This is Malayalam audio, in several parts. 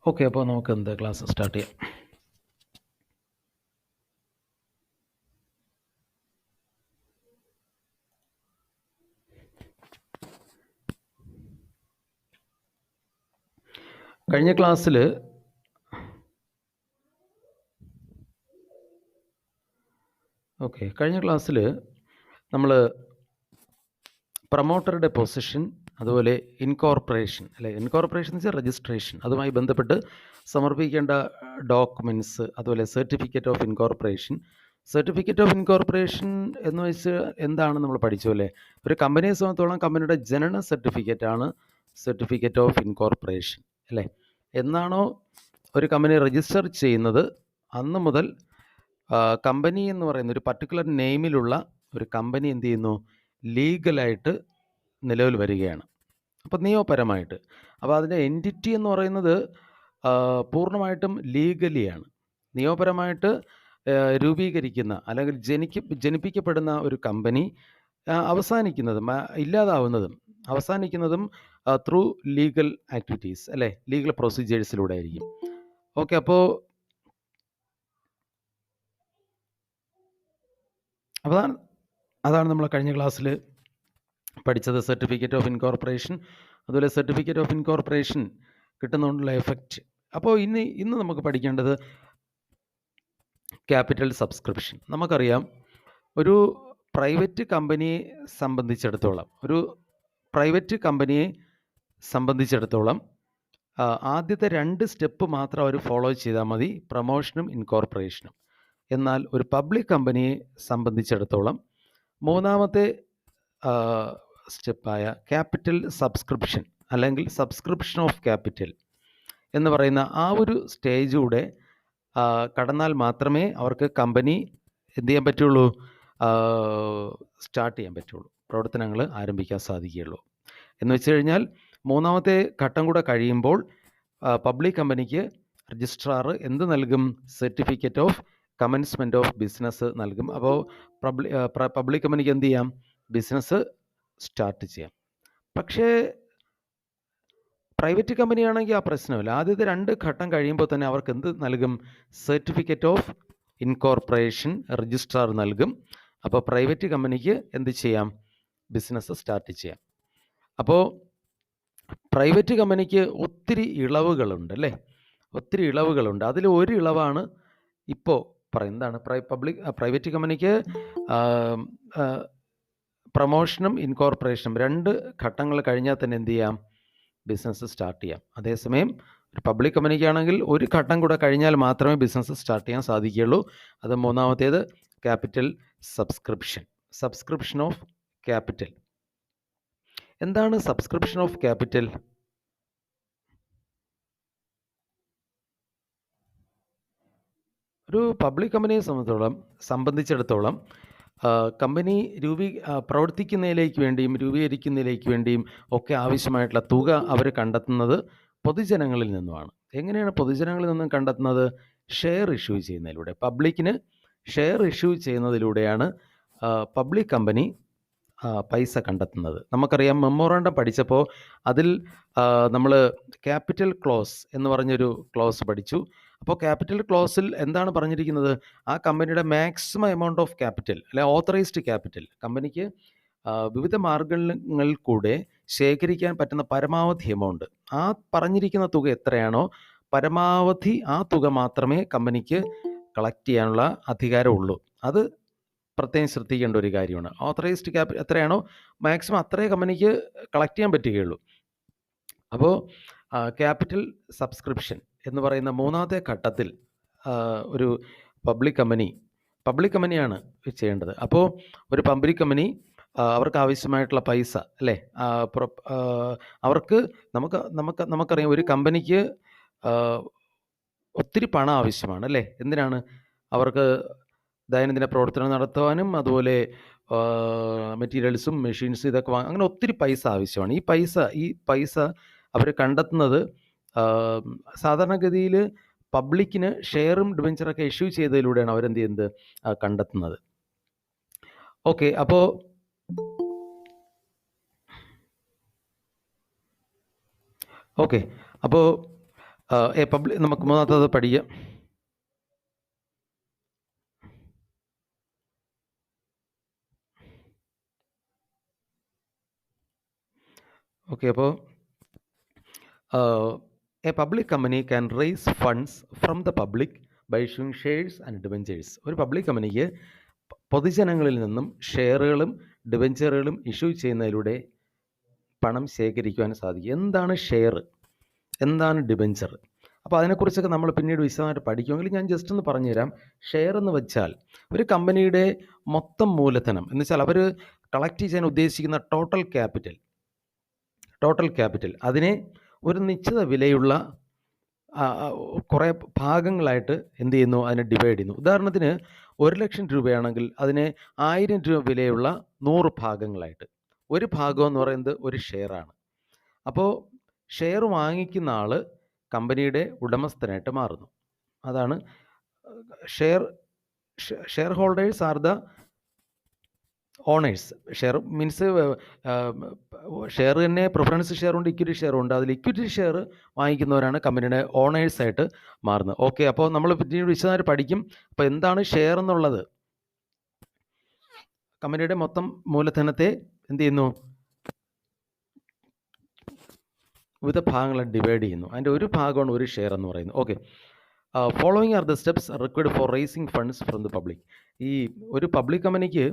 ഓക്കെ, അപ്പോൾ നമുക്ക് എന്ത് ക്ലാസ് സ്റ്റാർട്ട് ചെയ്യാം. കഴിഞ്ഞ ക്ലാസ്സിൽ നമ്മൾ പ്രൊമോട്ടറുടെ പൊസിഷൻ, അതുപോലെ ഇൻകോർപ്പറേഷൻ അല്ലെ, ഇൻകോർപ്പറേഷൻ വെച്ചാൽ രജിസ്ട്രേഷൻ, അതുമായി ബന്ധപ്പെട്ട് സമർപ്പിക്കേണ്ട ഡോക്യുമെൻറ്റ്സ്, അതുപോലെ certificate of incorporation. Certificate of incorporation എന്ന് വെച്ച് എന്താണെന്ന് നമ്മൾ പഠിച്ചു അല്ലേ. ഒരു കമ്പനിയെ സംബന്ധിച്ചോളം കമ്പനിയുടെ ജനന സർട്ടിഫിക്കറ്റാണ് സർട്ടിഫിക്കറ്റ് ഓഫ് ഇൻകോർപ്പറേഷൻ അല്ലേ. എന്നാണോ ഒരു കമ്പനി രജിസ്റ്റർ ചെയ്യുന്നത് അന്ന് മുതൽ കമ്പനി എന്ന് പറയുന്ന ഒരു പർട്ടിക്കുലർ നെയിമിലുള്ള ഒരു കമ്പനി എന്ത് ചെയ്യുന്നു, ലീഗലായിട്ട് നിലവിൽ വരികയാണ്. അപ്പോൾ നിയമപരമായിട്ട്. അപ്പോൾ അതിൻ്റെ എൻറ്റിറ്റി എന്ന് പറയുന്നത് പൂർണ്ണമായിട്ടും ലീഗലിയാണ്. നിയമപരമായിട്ട് രൂപീകരിക്കുന്ന അല്ലെങ്കിൽ ജനിപ്പിക്കപ്പെടുന്ന ഒരു കമ്പനി അവസാനിക്കുന്നതും ത്രൂ ലീഗൽ ആക്ടിവിറ്റീസ് അല്ലേ, ലീഗൽ പ്രൊസീജിയേഴ്സിലൂടെ ആയിരിക്കും. ഓക്കെ, അപ്പോൾ അതാണ് നമ്മൾ കഴിഞ്ഞ ക്ലാസ്സിൽ പഠിച്ചത്, സർട്ടിഫിക്കറ്റ് ഓഫ് ഇൻകോർപ്പറേഷൻ. അതുപോലെ സർട്ടിഫിക്കറ്റ് ഓഫ് ഇൻകോർപ്പറേഷൻ കിട്ടുന്നതുകൊണ്ടുള്ള എഫക്റ്റ്. അപ്പോൾ ഇന്ന് നമുക്ക് പഠിക്കേണ്ടത് ക്യാപിറ്റൽ സബ്സ്ക്രിപ്ഷൻ. നമുക്കറിയാം, ഒരു പ്രൈവറ്റ് കമ്പനിയെ സംബന്ധിച്ചിടത്തോളം ആദ്യത്തെ 2 സ്റ്റെപ്പ് മാത്രം അവർ ഫോളോ ചെയ്താൽ മതി, പ്രൊമോഷനും ഇൻകോർപ്പറേഷനും. എന്നാൽ ഒരു പബ്ലിക് കമ്പനിയെ സംബന്ധിച്ചിടത്തോളം മൂന്നാമത്തെ സ്റ്റെപ്പായ ക്യാപിറ്റൽ സബ്സ്ക്രിപ്ഷൻ അല്ലെങ്കിൽ സബ്സ്ക്രിപ്ഷൻ ഓഫ് ക്യാപിറ്റൽ എന്ന് പറയുന്ന ആ ഒരു സ്റ്റേജിലൂടെ കടന്നാൽ മാത്രമേ അവർക്ക് കമ്പനി എന്ത് ചെയ്യാൻ പറ്റുള്ളൂ, സ്റ്റാർട്ട് ചെയ്യാൻ പറ്റുള്ളൂ, പ്രവർത്തനങ്ങൾ ആരംഭിക്കാൻ സാധിക്കുകയുള്ളൂ. എന്ന് വെച്ച് കഴിഞ്ഞാൽ മൂന്നാമത്തെ ഘട്ടം കൂടെ കഴിയുമ്പോൾ പബ്ലിക് കമ്പനിക്ക് രജിസ്ട്രാർ എന്ത് നൽകും, certificate of commencement of business നൽകും. അപ്പോൾ പബ്ലിക് കമ്പനിക്ക് എന്ത് ചെയ്യാം, ബിസിനസ് സ്റ്റാർട്ട് ചെയ്യാം. പക്ഷേ പ്രൈവറ്റ് കമ്പനിയാണെങ്കിൽ ആ പ്രശ്നമില്ല. ആദ്യത്തെ 2 ഘട്ടം കഴിയുമ്പോൾ തന്നെ അവർക്ക് എന്ത് നൽകും, സർട്ടിഫിക്കറ്റ് ഓഫ് ഇൻകോർപ്പറേഷൻ രജിസ്ട്രാർ നൽകും. അപ്പോൾ പ്രൈവറ്റ് കമ്പനിക്ക് എന്ത് ചെയ്യാം, ബിസിനസ് സ്റ്റാർട്ട് ചെയ്യാം. അപ്പോൾ പ്രൈവറ്റ് കമ്പനിക്ക് ഒത്തിരി ഇളവുകളുണ്ട് അല്ലേ, ഒത്തിരി ഇളവുകളുണ്ട്. അതിൽ ഒരു ഇളവാണ് ഇപ്പോൾ പറയുന്നതാണ്. പ്രൈവറ്റ് കമ്പനിക്ക് പ്രൊമോഷനും ഇൻകോർപ്പറേഷനും 2 ഘട്ടങ്ങൾ കഴിഞ്ഞാൽ തന്നെ എന്ത് ചെയ്യാം, ബിസിനസ് സ്റ്റാർട്ട് ചെയ്യാം. അതേസമയം ഒരു പബ്ലിക് കമ്പനിക്കാണെങ്കിൽ ഒരു ഘട്ടം കൂടെ കഴിഞ്ഞാൽ മാത്രമേ ബിസിനസ് സ്റ്റാർട്ട് ചെയ്യാൻ സാധിക്കുകയുള്ളൂ. അത് മൂന്നാമത്തേത് ക്യാപിറ്റൽ സബ്സ്ക്രിപ്ഷൻ ഓഫ് ക്യാപിറ്റൽ. എന്താണ് സബ്സ്ക്രിപ്ഷൻ ഓഫ് ക്യാപിറ്റൽ? ഒരു പബ്ലിക് കമ്പനിയെ സംബന്ധിച്ചിടത്തോളം കമ്പനി രൂപീകരിക്കുന്നതിലേക്ക് വേണ്ടിയും ഒക്കെ ആവശ്യമായിട്ടുള്ള തുക അവർ കണ്ടെത്തുന്നത് പൊതുജനങ്ങളിൽ നിന്നുമാണ്. എങ്ങനെയാണ് പൊതുജനങ്ങളിൽ നിന്നും കണ്ടെത്തുന്നത്? ഷെയർ ഇഷ്യൂ ചെയ്യുന്നതിലൂടെ. പബ്ലിക്കിന് ഷെയർ ഇഷ്യൂ ചെയ്യുന്നതിലൂടെയാണ് പബ്ലിക് കമ്പനി പൈസ കണ്ടെത്തുന്നത്. നമുക്കറിയാം, മെമ്മോറാണ്ടം പഠിച്ചപ്പോൾ അതിൽ നമ്മൾ ക്യാപിറ്റൽ ക്ലോസ് എന്ന് പറഞ്ഞൊരു ക്ലോസ് പഠിച്ചു. അപ്പോൾ ക്യാപിറ്റൽ ക്ലോസിൽ എന്താണ് പറഞ്ഞിരിക്കുന്നത്, ആ കമ്പനിയുടെ മാക്സിമം എമൗണ്ട് ഓഫ് ക്യാപിറ്റൽ അല്ലെ ഓതറൈസ്ഡ് ക്യാപിറ്റൽ, കമ്പനിക്ക് വിവിധ മാർഗങ്ങളിൽ കൂടെ ശേഖരിക്കാൻ പറ്റുന്ന പരമാവധി എമൗണ്ട്, ആ പറഞ്ഞിരിക്കുന്ന തുക എത്രയാണോ പരമാവധി ആ തുക മാത്രമേ കമ്പനിക്ക് കളക്ട് ചെയ്യാനുള്ള അധികാരമുള്ളൂ. അത് പ്രത്യേകം ശ്രദ്ധിക്കേണ്ട ഒരു കാര്യമാണ്. ഓതറൈസ്ഡ് ക്യാപിറ്റൽ എത്രയാണോ മാക്സിമം അത്രേ കമ്പനിക്ക് കളക്ട് ചെയ്യാൻ പറ്റുകയുള്ളൂ. അപ്പോൾ ക്യാപിറ്റൽ സബ്സ്ക്രിപ്ഷൻ എന്ന് പറയുന്ന മൂന്നാമത്തെ ഘട്ടത്തിൽ ഒരു പബ്ലിക് കമ്പനിയാണ് ചെയ്യേണ്ടത്. അപ്പോൾ ഒരു പബ്ലിക് കമ്പനി അവർക്ക് ആവശ്യമായിട്ടുള്ള പൈസ അല്ലേ, നമുക്കറിയാം, ഒരു കമ്പനിക്ക് ഒത്തിരി പണം ആവശ്യമാണ് അല്ലേ. എന്തിനാണ്? അവർക്ക് ദൈനംദിന പ്രവർത്തനം നടത്തുവാനും അതുപോലെ മെറ്റീരിയൽസും മെഷീൻസും ഇതൊക്കെ അങ്ങനെ ഒത്തിരി പൈസ ആവശ്യമാണ്. ഈ പൈസ അവർ കണ്ടെത്തുന്നത് സാധാരണഗതിയിൽ പബ്ലിക്കിന് ഷെയറും ഡിബെഞ്ചറൊക്കെ ഇഷ്യൂ ചെയ്തതിലൂടെയാണ് അവരെന്ത് ചെയ്യുന്നത്, കണ്ടെത്തുന്നത്. ഓക്കെ, അപ്പോൾ നമുക്ക് മൂന്നാമത്തത് പഠിക്കാം. ഓക്കെ, അപ്പോൾ a public company can raise funds from the public by issuing shares and debentures. ഒരു പബ്ലിക് കമ്പനിക്ക് പൊതുജനങ്ങളിൽ നിന്നും ഷെയറുകളും ഡിബെഞ്ചറുകളും ഇഷ്യൂ ചെയ്യുന്നതിലൂടെ പണം ശേഖരിക്കുവാൻ സാധിക്കും. എന്താണ് ഷെയർ, എന്താണ് ഡിബെഞ്ചർ? അപ്പോൾ അതിനെക്കുറിച്ചൊക്കെ നമ്മൾ പിന്നീട് വിശദമായിട്ട് പഠിക്കുമെങ്കിൽ ഞാൻ ജസ്റ്റ് ഒന്ന് പറഞ്ഞുതരാം. ഷെയർ എന്ന് വെച്ചാൽ ഒരു കമ്പനിയുടെ മൊത്തം മൂലധനം എന്ന് വെച്ചാൽ അവർ കളക്ട് ചെയ്യാൻ ഉദ്ദേശിക്കുന്ന ടോട്ടൽ ക്യാപിറ്റൽ അതിനെ ഒരു നിശ്ചിത വിലയുള്ള കുറേ ഭാഗങ്ങളായിട്ട് എന്ത് ചെയ്യുന്നു, അതിനെ ഡിവൈഡ് ചെയ്യുന്നു. ഉദാഹരണത്തിന് 1,00,000 രൂപയാണെങ്കിൽ അതിനെ 1000 രൂപ വിലയുള്ള 100 ഭാഗങ്ങളായിട്ട്. ഒരു ഭാഗം എന്ന് പറയുന്നത് ഒരു ഷെയറാണ്. അപ്പോൾ ഷെയർ വാങ്ങിക്കുന്ന ആൾ കമ്പനിയുടെ ഉടമസ്ഥനായിട്ട് മാറുന്നു. അതാണ് shareholders are the owners. Share means share തന്നെ പ്രിഫറൻസ് ഷെയർ ഉണ്ട്, ഇക്വിറ്റി ഷെയർ ഉണ്ട്. അതിൽ ഇക്വിറ്റി ഷെയർ വാങ്ങിക്കുന്നവരാണ് കമ്പനിയുടെ ഓണേഴ്സായിട്ട് മാറുന്നത്. ഓക്കെ, അപ്പോൾ നമ്മൾ പിന്നീട് വിശദമായിട്ട് പഠിക്കും. അപ്പോൾ എന്താണ് ഷെയർ എന്നുള്ളത്? കമ്പനിയുടെ മൊത്തം മൂലധനത്തെ എന്ത് ചെയ്യുന്നു, വിവിധ ഭാഗങ്ങളെ ഡിവൈഡ് ചെയ്യുന്നു. അതിൻ്റെ ഒരു ഭാഗമാണ് ഒരു ഷെയർ എന്ന് പറയുന്നത്. Okay, following are the steps required for raising funds from the public. ഈ ഒരു പബ്ലിക് കമ്പനിക്ക്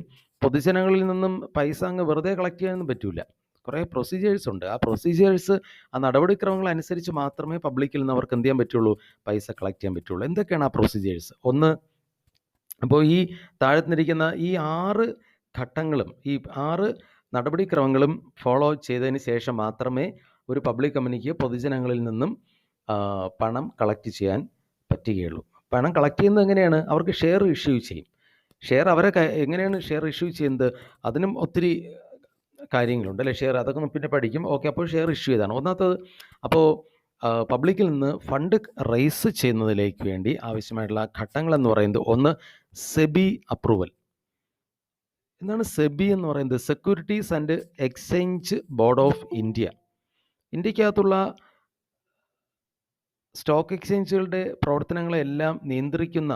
പൊതുജനങ്ങളിൽ നിന്നും പൈസ അങ്ങ് വെറുതെ കളക്ട് ചെയ്യാനൊന്നും പറ്റില്ല. കുറേ പ്രൊസീജിയേഴ്സ് ഉണ്ട്. ആ പ്രൊസീജിയേഴ്സ്, ആ നടപടിക്രമങ്ങൾ അനുസരിച്ച് മാത്രമേ പബ്ലിക്കിൽ നിന്ന് അവർക്ക് എന്ത് ചെയ്യാൻ പറ്റുള്ളൂ, പൈസ കളക്ട് ചെയ്യാൻ പറ്റുള്ളൂ. എന്തൊക്കെയാണ് ആ പ്രൊസീജിയേഴ്സ്? ഒന്ന്, അപ്പോൾ ഈ താഴത്തിരിക്കുന്ന ഈ 6 ഘട്ടങ്ങളും ഈ 6 നടപടിക്രമങ്ങളും ഫോളോ ചെയ്തതിന് ശേഷം മാത്രമേ ഒരു പബ്ലിക് കമ്പനിക്ക് പൊതുജനങ്ങളിൽ നിന്നും പണം കളക്ട് ചെയ്യാൻ പറ്റുകയുള്ളൂ. പണം കളക്ട് ചെയ്യുന്നത് എങ്ങനെയാണ്? അവർക്ക് ഷെയർ ഇഷ്യൂ ചെയ്യും. ഷെയർ അവരെ എങ്ങനെയാണ് ഷെയർ ഇഷ്യൂ ചെയ്യുന്നത്? അതിനും ഒത്തിരി കാര്യങ്ങളുണ്ട് അല്ലേ? ഷെയർ അതൊക്കെ നമ്മൾ പിന്നെ പഠിക്കും. ഓക്കെ, അപ്പോൾ ഷെയർ ഇഷ്യൂ ചെയ്താണ് ഒന്നാമത്തത്. അപ്പോൾ പബ്ലിക്കിൽ നിന്ന് ഫണ്ട് റേസ് ചെയ്യുന്നതിലേക്ക് വേണ്ടി ആവശ്യമായിട്ടുള്ള ഘട്ടങ്ങളെന്ന് പറയുന്നത്, ഒന്ന് സെബി അപ്രൂവൽ. എന്താണ് സെബി എന്ന് പറയുന്നത്? Securities and exchange board of India. ഇന്ത്യക്കകത്തുള്ള സ്റ്റോക്ക് എക്സ്ചേഞ്ചുകളുടെ പ്രവർത്തനങ്ങളെല്ലാം നിയന്ത്രിക്കുന്ന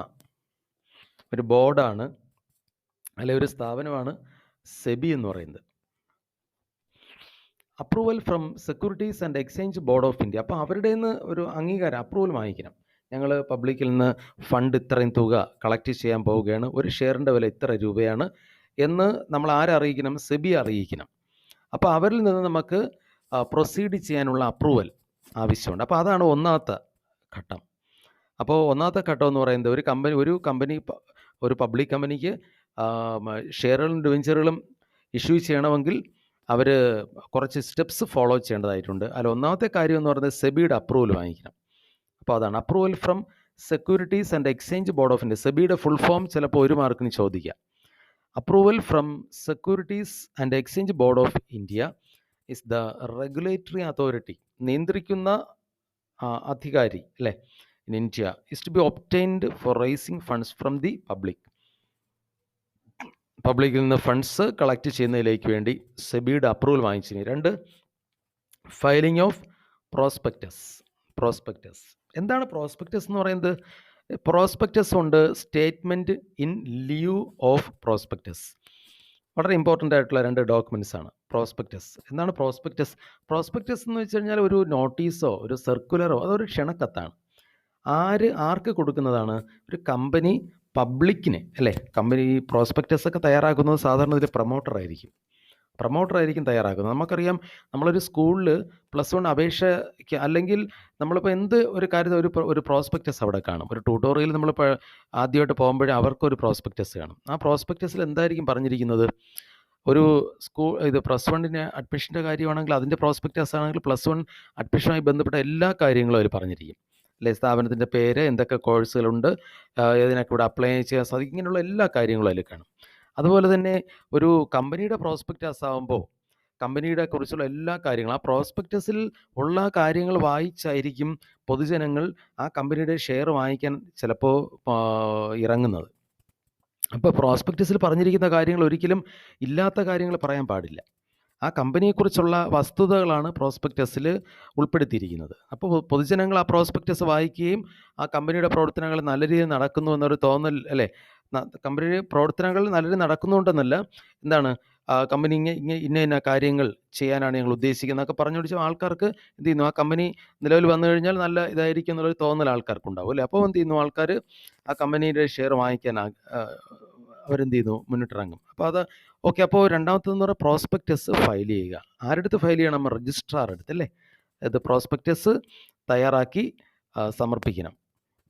ഒരു ബോർഡാണ്, അല്ലെ ഒരു സ്ഥാപനമാണ് സെബി എന്ന് പറയുന്നത്. Approval from securities and exchange board of India. അപ്പോൾ അവരുടെ നിന്ന് ഒരു അംഗീകാരം, അപ്രൂവൽ വാങ്ങിക്കണം. ഞങ്ങൾ പബ്ലിക്കിൽ നിന്ന് ഫണ്ട് ഇത്രയും തുക കളക്ട് ചെയ്യാൻ പോവുകയാണ്, ഒരു ഷെയറിൻ്റെ വില ഇത്ര രൂപയാണ് എന്ന് നമ്മൾ ആരെ അറിയിക്കണം? സെബി അറിയിക്കണം. അപ്പോൾ അവരിൽ നിന്ന് നമുക്ക് പ്രൊസീഡ് ചെയ്യാനുള്ള അപ്രൂവൽ ആവശ്യമുണ്ട്. അപ്പോൾ അതാണ് ഒന്നാമത്തെ ഘട്ടം. അപ്പോൾ ഒന്നാമത്തെ ഘട്ടം എന്ന് പറയുന്നത്, ഒരു കമ്പനി ഒരു പബ്ലിക് കമ്പനിക്ക് ഷെയറുകളും ഡിബെഞ്ചറുകളും ഇഷ്യൂ ചെയ്യണമെങ്കിൽ അവർ കുറച്ച് സ്റ്റെപ്സ് ഫോളോ ചെയ്യേണ്ടതായിട്ടുണ്ട്. അതിൽ ഒന്നാമത്തെ കാര്യം എന്ന് പറയുന്നത് സെബിയുടെ അപ്രൂവൽ വാങ്ങിക്കണം. അപ്പോൾ അതാണ് approval from securities and exchange board of India. സെബിയുടെ ഫുൾ ഫോം ചിലപ്പോൾ 1 മാർക്കിന് ചോദിക്കാം. Approval from securities and exchange board of India is the regulatory authority. നിയന്ത്രിക്കുന്ന അധികാരി അല്ലേ in India is to be obtained for raising funds from the public. പബ്ലിക്കിൽ നിന്ന് ഫണ്ട്സ് കളക്ട് ചെയ്യുന്നതിലേക്ക് വേണ്ടി സെബിയുടെ അപ്രൂവൽ വാങ്ങിച്ചിന്. 2, ഫയലിംഗ് ഓഫ് പ്രോസ്പെക്ടസ്. എന്താണ് പ്രോസ്പെക്ടസ് എന്ന് പറയുന്നത്? പ്രോസ്പെക്ടസ് ഉണ്ട്, statement in lieu of prospectus. വളരെ ഇമ്പോർട്ടൻ്റ് ആയിട്ടുള്ള 2 ഡോക്യുമെൻറ്റ്സ് ആണ് പ്രോസ്പെക്ടസ്. എന്താണ് പ്രോസ്പെക്ടസ്? പ്രോസ്പെക്ടസ് എന്ന് വെച്ച് കഴിഞ്ഞാൽ ഒരു നോട്ടീസോ ഒരു സർക്കുലറോ അതൊരു ക്ഷണക്കത്താണ്. ആർക്ക് കൊടുക്കുന്നതാണ്? ഒരു കമ്പനി പബ്ലിക്കിന് അല്ലേ. കമ്പനി പ്രോസ്പെക്ടസ് ഒക്കെ തയ്യാറാക്കുന്നത് സാധാരണ ഇതിൽ പ്രൊമോട്ടറായിരിക്കും തയ്യാറാക്കുന്നത്. നമുക്കറിയാം, നമ്മളൊരു സ്കൂളിൽ +1 അപേക്ഷയ്ക്ക് അല്ലെങ്കിൽ നമ്മളിപ്പോൾ എന്ത് ഒരു കാര്യത്തിൽ ഒരു പ്രോസ്പെക്ടസ് അവിടെ കാണും. ഒരു ട്യൂട്ടോറിയൽ നമ്മളിപ്പോൾ ആദ്യമായിട്ട് പോകുമ്പോഴേ അവർക്കൊരു പ്രോസ്പെക്ടസ് കാണും. ആ പ്രോസ്പെക്ടസിൽ എന്തായിരിക്കും പറഞ്ഞിരിക്കുന്നത്? ഒരു ഇത് +1 അഡ്മിഷൻ്റെ കാര്യമാണെങ്കിൽ അതിൻ്റെ പ്രോസ്പെക്ടസ് ആണെങ്കിൽ +1 അഡ്മിഷനുമായി ബന്ധപ്പെട്ട എല്ലാ കാര്യങ്ങളും അതിൽ പറഞ്ഞിരിക്കും അല്ലേ. സ്ഥാപനത്തിൻ്റെ പേര്, എന്തൊക്കെ കോഴ്സുകളുണ്ട്, ഏതിനൊക്കെ ഇവിടെ അപ്ലൈ ചെയ്യാൻ സാധിക്കും, ഇങ്ങനെയുള്ള എല്ലാ കാര്യങ്ങളും അതിൽ കാണും. അതുപോലെ തന്നെ ഒരു കമ്പനിയുടെ പ്രോസ്പെക്ടസ് ആകുമ്പോൾ കമ്പനിയുടെ കുറിച്ചുള്ള എല്ലാ കാര്യങ്ങളും ആ പ്രോസ്പെക്ടസിൽ ഉള്ള കാര്യങ്ങൾ വായിച്ചായിരിക്കും പൊതുജനങ്ങൾ ആ കമ്പനിയുടെ ഷെയർ വാങ്ങിക്കാൻ ചിലപ്പോൾ ഇറങ്ങുന്നത്. അപ്പോൾ പ്രോസ്പെക്ടസിൽ പറഞ്ഞിരിക്കുന്ന കാര്യങ്ങൾ ഒരിക്കലും ഇല്ലാത്ത കാര്യങ്ങൾ പറയാൻ പാടില്ല. ആ കമ്പനിയെക്കുറിച്ചുള്ള വസ്തുതകളാണ് പ്രോസ്പെക്ടസിൽ ഉൾപ്പെടുത്തിയിരിക്കുന്നത്. അപ്പോൾ പൊതുജനങ്ങൾ ആ പ്രോസ്പെക്ടസ് വായിക്കുകയും ആ കമ്പനിയുടെ പ്രവർത്തനങ്ങൾ നല്ല രീതിയിൽ നടക്കുന്നു എന്നൊരു തോന്നൽ, അല്ലേ, കമ്പനിയുടെ പ്രവർത്തനങ്ങൾ നല്ല രീതിയിൽ നടക്കുന്നുണ്ടെന്നല്ല, എന്താണ്, കമ്പനി ഇന്ന ഇന്ന കാര്യങ്ങൾ ചെയ്യാനാണ് ഞങ്ങൾ ഉദ്ദേശിക്കുന്നത് എന്നൊക്കെ പറഞ്ഞു പിടിച്ച ആൾക്കാർക്ക് എന്ത് ചെയ്യുന്നു, ആ കമ്പനി നിലവിൽ വന്നു കഴിഞ്ഞാൽ നല്ല ഇതായിരിക്കും എന്നുള്ളൊരു തോന്നൽ ആൾക്കാർക്കുണ്ടാവും, അല്ലേ. അപ്പോൾ എന്ത് ചെയ്യുന്നു, ആൾക്കാർ ആ കമ്പനിയുടെ ഷെയർ വാങ്ങിക്കാൻ അവരെന്ത് ചെയ്യുന്നു, മുന്നിട്ടിറങ്ങും. അപ്പോൾ അത് ഓക്കെ. അപ്പോൾ രണ്ടാമത്തേതെന്ന് പറഞ്ഞാൽ പ്രോസ്പെക്ടസ് ഫയൽ ചെയ്യുക. ആരെടുത്ത് ഫയൽ ചെയ്യണം? രജിസ്ട്രാർ അടുത്ത്, അല്ലേ. ഇത് പ്രോസ്പെക്ടസ് തയ്യാറാക്കി സമർപ്പിക്കണം.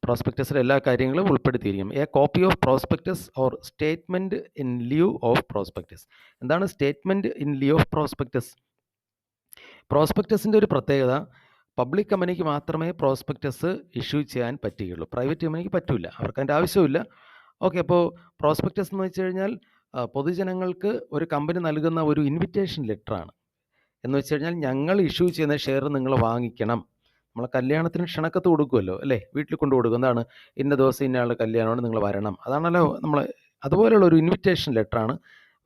പ്രോസ്പെക്ടസിൽ എല്ലാ കാര്യങ്ങളും ഉൾപ്പെടുത്തിയിരിക്കും. A copy of prospectus or statement in lieu of prospectus. എന്താണ് statement in lieu of prospectus? പ്രോസ്പെക്ടസിൻ്റെ ഒരു പ്രത്യേകത, പബ്ലിക് കമ്പനിക്ക് മാത്രമേ പ്രോസ്പെക്ടസ് ഇഷ്യൂ ചെയ്യാൻ പറ്റുകയുള്ളൂ. പ്രൈവറ്റ് കമ്പനിക്ക് പറ്റില്ല, അവർക്ക് അതിൻ്റെ ആവശ്യമില്ല. ഓക്കെ. അപ്പോൾ പ്രോസ്പെക്ടസ് എന്ന് വെച്ച് കഴിഞ്ഞാൽ പൊതുജനങ്ങൾക്ക് ഒരു കമ്പനി നൽകുന്ന ഒരു ഇൻവിറ്റേഷൻ ലെറ്ററാണ്. എന്ന് വെച്ച് കഴിഞ്ഞാൽ ഞങ്ങൾ ഇഷ്യൂ ചെയ്യുന്ന ഷെയർ നിങ്ങൾ വാങ്ങിക്കണം. നമ്മൾ കല്യാണത്തിന് ക്ഷണക്കത്ത് കൊടുക്കുമല്ലോ, അല്ലേ, വീട്ടിൽ കൊണ്ട് കൊടുക്കും. എന്താണ്, ഇന്ന ദിവസം ഇന്നയാളുടെ കല്യാണമാണ്, നിങ്ങൾ വരണം. അതാണല്ലോ നമ്മൾ, അതുപോലെയുള്ള ഒരു ഇൻവിറ്റേഷൻ ലെറ്ററാണ്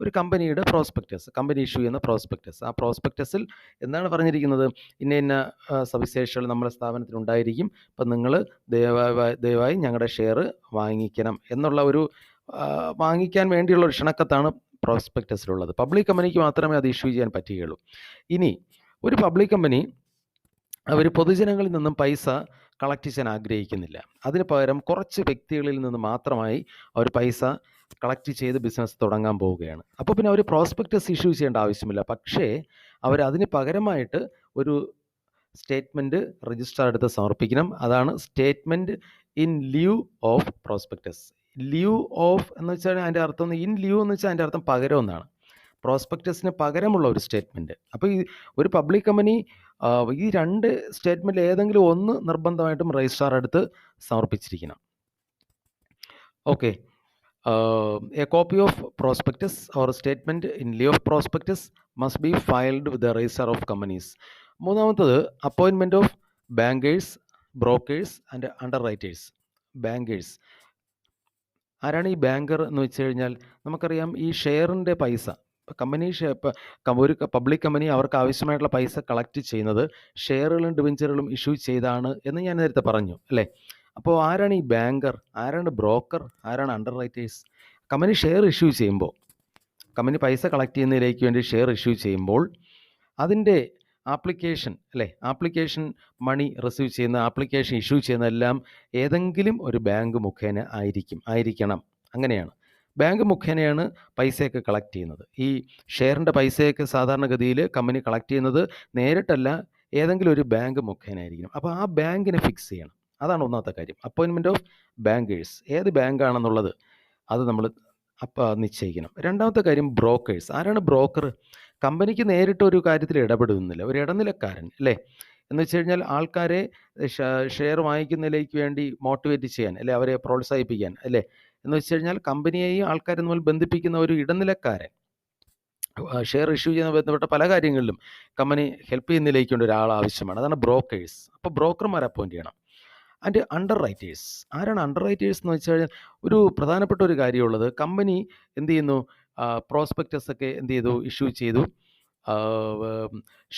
ഒരു കമ്പനിയുടെ പ്രോസ്പെക്ടസ്, കമ്പനി ഇഷ്യൂ ചെയ്യുന്ന പ്രോസ്പെക്ടസ്. ആ പ്രോസ്പെക്ടസിൽ എന്താണ് പറഞ്ഞിരിക്കുന്നത്? ഇന്ന ഇന്ന സവിശേഷതകൾ നമ്മുടെ സ്ഥാപനത്തിൽ ഉണ്ടായിരിക്കും, അപ്പം നിങ്ങൾ ദയവായി ഞങ്ങളുടെ ഷെയർ വാങ്ങിക്കണം എന്നുള്ള ഒരു വാങ്ങിക്കാൻ വേണ്ടിയുള്ള ഒരു ക്ഷണക്കത്താണ് പ്രോസ്പെക്ടസിലുള്ളത്. പബ്ലിക് കമ്പനിക്ക് മാത്രമേ അത് ഇഷ്യൂ ചെയ്യാൻ പറ്റുകയുള്ളൂ. ഇനി ഒരു പബ്ലിക് കമ്പനി അവർ പൊതുജനങ്ങളിൽ നിന്നും പൈസ കളക്ട് ചെയ്യാൻ ആഗ്രഹിക്കുന്നില്ല. അതിന് പകരം കുറച്ച് വ്യക്തികളിൽ നിന്ന് മാത്രമായി അവർ പൈസ കളക്ട് ചെയ്ത് ബിസിനസ് തുടങ്ങാൻ പോവുകയാണ്. അപ്പോൾ പിന്നെ അവർ പ്രോസ്പെക്ടസ് ഇഷ്യൂ ചെയ്യേണ്ട ആവശ്യമില്ല. പക്ഷേ അവർ അതിന് പകരമായിട്ട് ഒരു സ്റ്റേറ്റ്മെൻറ്റ് രജിസ്ട്രാർ എടുത്ത് സമർപ്പിക്കണം. അതാണ് statement in lieu of prospectus. Lieu of എന്ന് വെച്ചാൽ അതിൻ്റെ അർത്ഥം, ഇൻ ലിeu എന്ന് വെച്ചാൽ അതിൻ്റെ അർത്ഥം പകരം എന്നാണ്. പ്രോസ്പെക്ടസിന് പകരമുള്ള ഒരു സ്റ്റേറ്റ്മെൻറ്റ്. അപ്പോൾ ഈ ഒരു പബ്ലിക് കമ്പനി ഈ രണ്ട് സ്റ്റേറ്റ്മെൻറ്റിൽ ഏതെങ്കിലും ഒന്ന് നിർബന്ധമായിട്ടും രജിസ്ട്രാർ അടുത്ത് സമർപ്പിച്ചിരിക്കണം. Okay. A copy of prospectus or statement in lieu of prospectus must be filed with the registrar of companies. മൂന്നാമത്തത് appointment of bankers, brokers and underwriters. Bankers ആരാണ്? ഈ ബാങ്കർ എന്ന് വെച്ച് കഴിഞ്ഞാൽ നമുക്കറിയാം, ഈ ഷെയറിൻ്റെ പൈസ കമ്പനി ഒരു പബ്ലിക് കമ്പനി അവർക്ക് ആവശ്യമായിട്ടുള്ള പൈസ കളക്ട് ചെയ്യുന്നത് ഷെയറുകളും ഡിബഞ്ചറുകളും ഇഷ്യൂ ചെയ്താണ് എന്ന് ഞാൻ നേരത്തെ പറഞ്ഞു, അല്ലേ. അപ്പോൾ ആരാണ് ഈ ബാങ്കർ, ആരാണ് ബ്രോക്കർ, ആരാണ് under writers? Company share issue ചെയ്യുമ്പോൾ, കമ്പനി പൈസ കളക്ട് ചെയ്യുന്നതിലേക്ക് വേണ്ടി ഷെയർ ഇഷ്യൂ ചെയ്യുമ്പോൾ അതിൻ്റെ ആപ്ലിക്കേഷൻ, അല്ലേ, ആപ്ലിക്കേഷൻ മണി റിസീവ് ചെയ്യുന്ന, ആപ്ലിക്കേഷൻ ഇഷ്യൂ ചെയ്യുന്നതെല്ലാം ഏതെങ്കിലും ഒരു ബാങ്ക് മുഖേന ആയിരിക്കണം. അങ്ങനെയാണ്, ബാങ്ക് മുഖേനയാണ് പൈസയൊക്കെ കളക്ട് ചെയ്യുന്നത്. ഈ ഷെയറിൻ്റെ പൈസയൊക്കെ സാധാരണഗതിയിൽ കമ്പനി കളക്ട് ചെയ്യുന്നത് നേരിട്ടല്ല, ഏതെങ്കിലും ഒരു ബാങ്ക് മുഖേന ആയിരിക്കണം. അപ്പോൾ ആ ബാങ്കിനെ ഫിക്സ് ചെയ്യണം. അതാണ് ഒന്നാമത്തെ കാര്യം, അപ്പോയിൻമെൻറ്റ് ഓഫ് ബാങ്കേഴ്സ്. ഏത് ബാങ്കാണെന്നുള്ളത് അത് നമ്മൾ നിശ്ചയിക്കണം. രണ്ടാമത്തെ കാര്യം ബ്രോക്കേഴ്സ്. ആരാണ് ബ്രോക്കർ? കമ്പനിക്ക് നേരിട്ട് ഒരു കാര്യത്തിൽ ഇടപെടുന്നില്ല, ഒരു ഇടനിലക്കാരൻ, അല്ലേ. എന്ന് വെച്ച് കഴിഞ്ഞാൽ ആൾക്കാരെ ഷെയർ വാങ്ങിക്കുന്നതിലേക്ക് വേണ്ടി മോട്ടിവേറ്റ് ചെയ്യാൻ, അല്ലെ, അവരെ പ്രോത്സാഹിപ്പിക്കാൻ, അല്ലേ, എന്ന് വെച്ച് കഴിഞ്ഞാൽ കമ്പനിയെയും ആൾക്കാരെ തമ്മിൽ ബന്ധിപ്പിക്കുന്ന ഒരു ഇടനിലക്കാരൻ. ഷെയർ ഇഷ്യൂ ചെയ്യുന്ന ബന്ധപ്പെട്ട പല കാര്യങ്ങളിലും കമ്പനി ഹെൽപ്പ് ചെയ്യുന്നതിലേക്ക് വേണ്ടി ഒരാൾ ആവശ്യമാണ്. അതാണ് ബ്രോക്കേഴ്സ്. അപ്പോൾ ബ്രോക്കർമാരെ അപ്പോയിൻറ്റ് ചെയ്യണം. And under writers. ആരാണ് അണ്ടർ റൈറ്റേഴ്സ് എന്ന് വെച്ച് കഴിഞ്ഞാൽ ഒരു പ്രധാനപ്പെട്ട ഒരു കാര്യമുള്ളത്, കമ്പനി എന്ത് ചെയ്യുന്നു, പ്രോസ്പെക്ടസ് ഒക്കെ എന്ത് ചെയ്തു, ഇഷ്യൂ ചെയ്തു.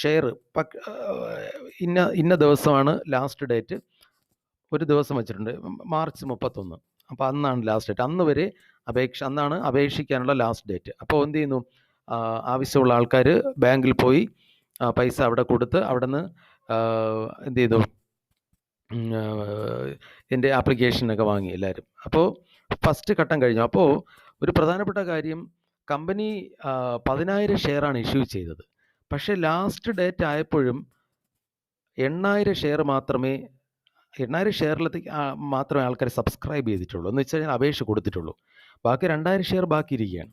ഷെയർ ഇന്ന ദിവസമാണ് ലാസ്റ്റ് ഡേറ്റ്, ഒരു ദിവസം വെച്ചിട്ടുണ്ട്, മാർച്ച് 31. അപ്പോൾ അന്നാണ് ലാസ്റ്റ് ഡേറ്റ്, അന്ന് വരെ അന്നാണ് അപേക്ഷിക്കാനുള്ള ലാസ്റ്റ് ഡേറ്റ്. അപ്പോൾ എന്ത് ചെയ്യുന്നു, ആവശ്യമുള്ള ആൾക്കാർ ബാങ്കിൽ പോയി പൈസ അവിടെ കൊടുത്ത് അവിടെ നിന്ന് എന്ത് ചെയ്തു, എൻ്റെ ആപ്ലിക്കേഷനൊക്കെ വാങ്ങി എല്ലാവരും. അപ്പോൾ ഫസ്റ്റ് ഘട്ടം കഴിഞ്ഞു. അപ്പോൾ ഒരു പ്രധാനപ്പെട്ട കാര്യം, കമ്പനി 10,000 ഷെയറാണ് ഇഷ്യൂ ചെയ്തത്. പക്ഷേ ലാസ്റ്റ് ഡേറ്റ് ആയപ്പോഴും 8,000 ഷെയർ മാത്രമേ 8,000 ഷെയറിലേക്ക് മാത്രമേ ആൾക്കാർ സബ്സ്ക്രൈബ് ചെയ്തിട്ടുള്ളൂ, എന്ന് വെച്ച് കഴിഞ്ഞാൽ അപേക്ഷ കൊടുത്തിട്ടുള്ളൂ. ബാക്കി 2,000 ഷെയർ ബാക്കിയിരിക്കുകയാണ്.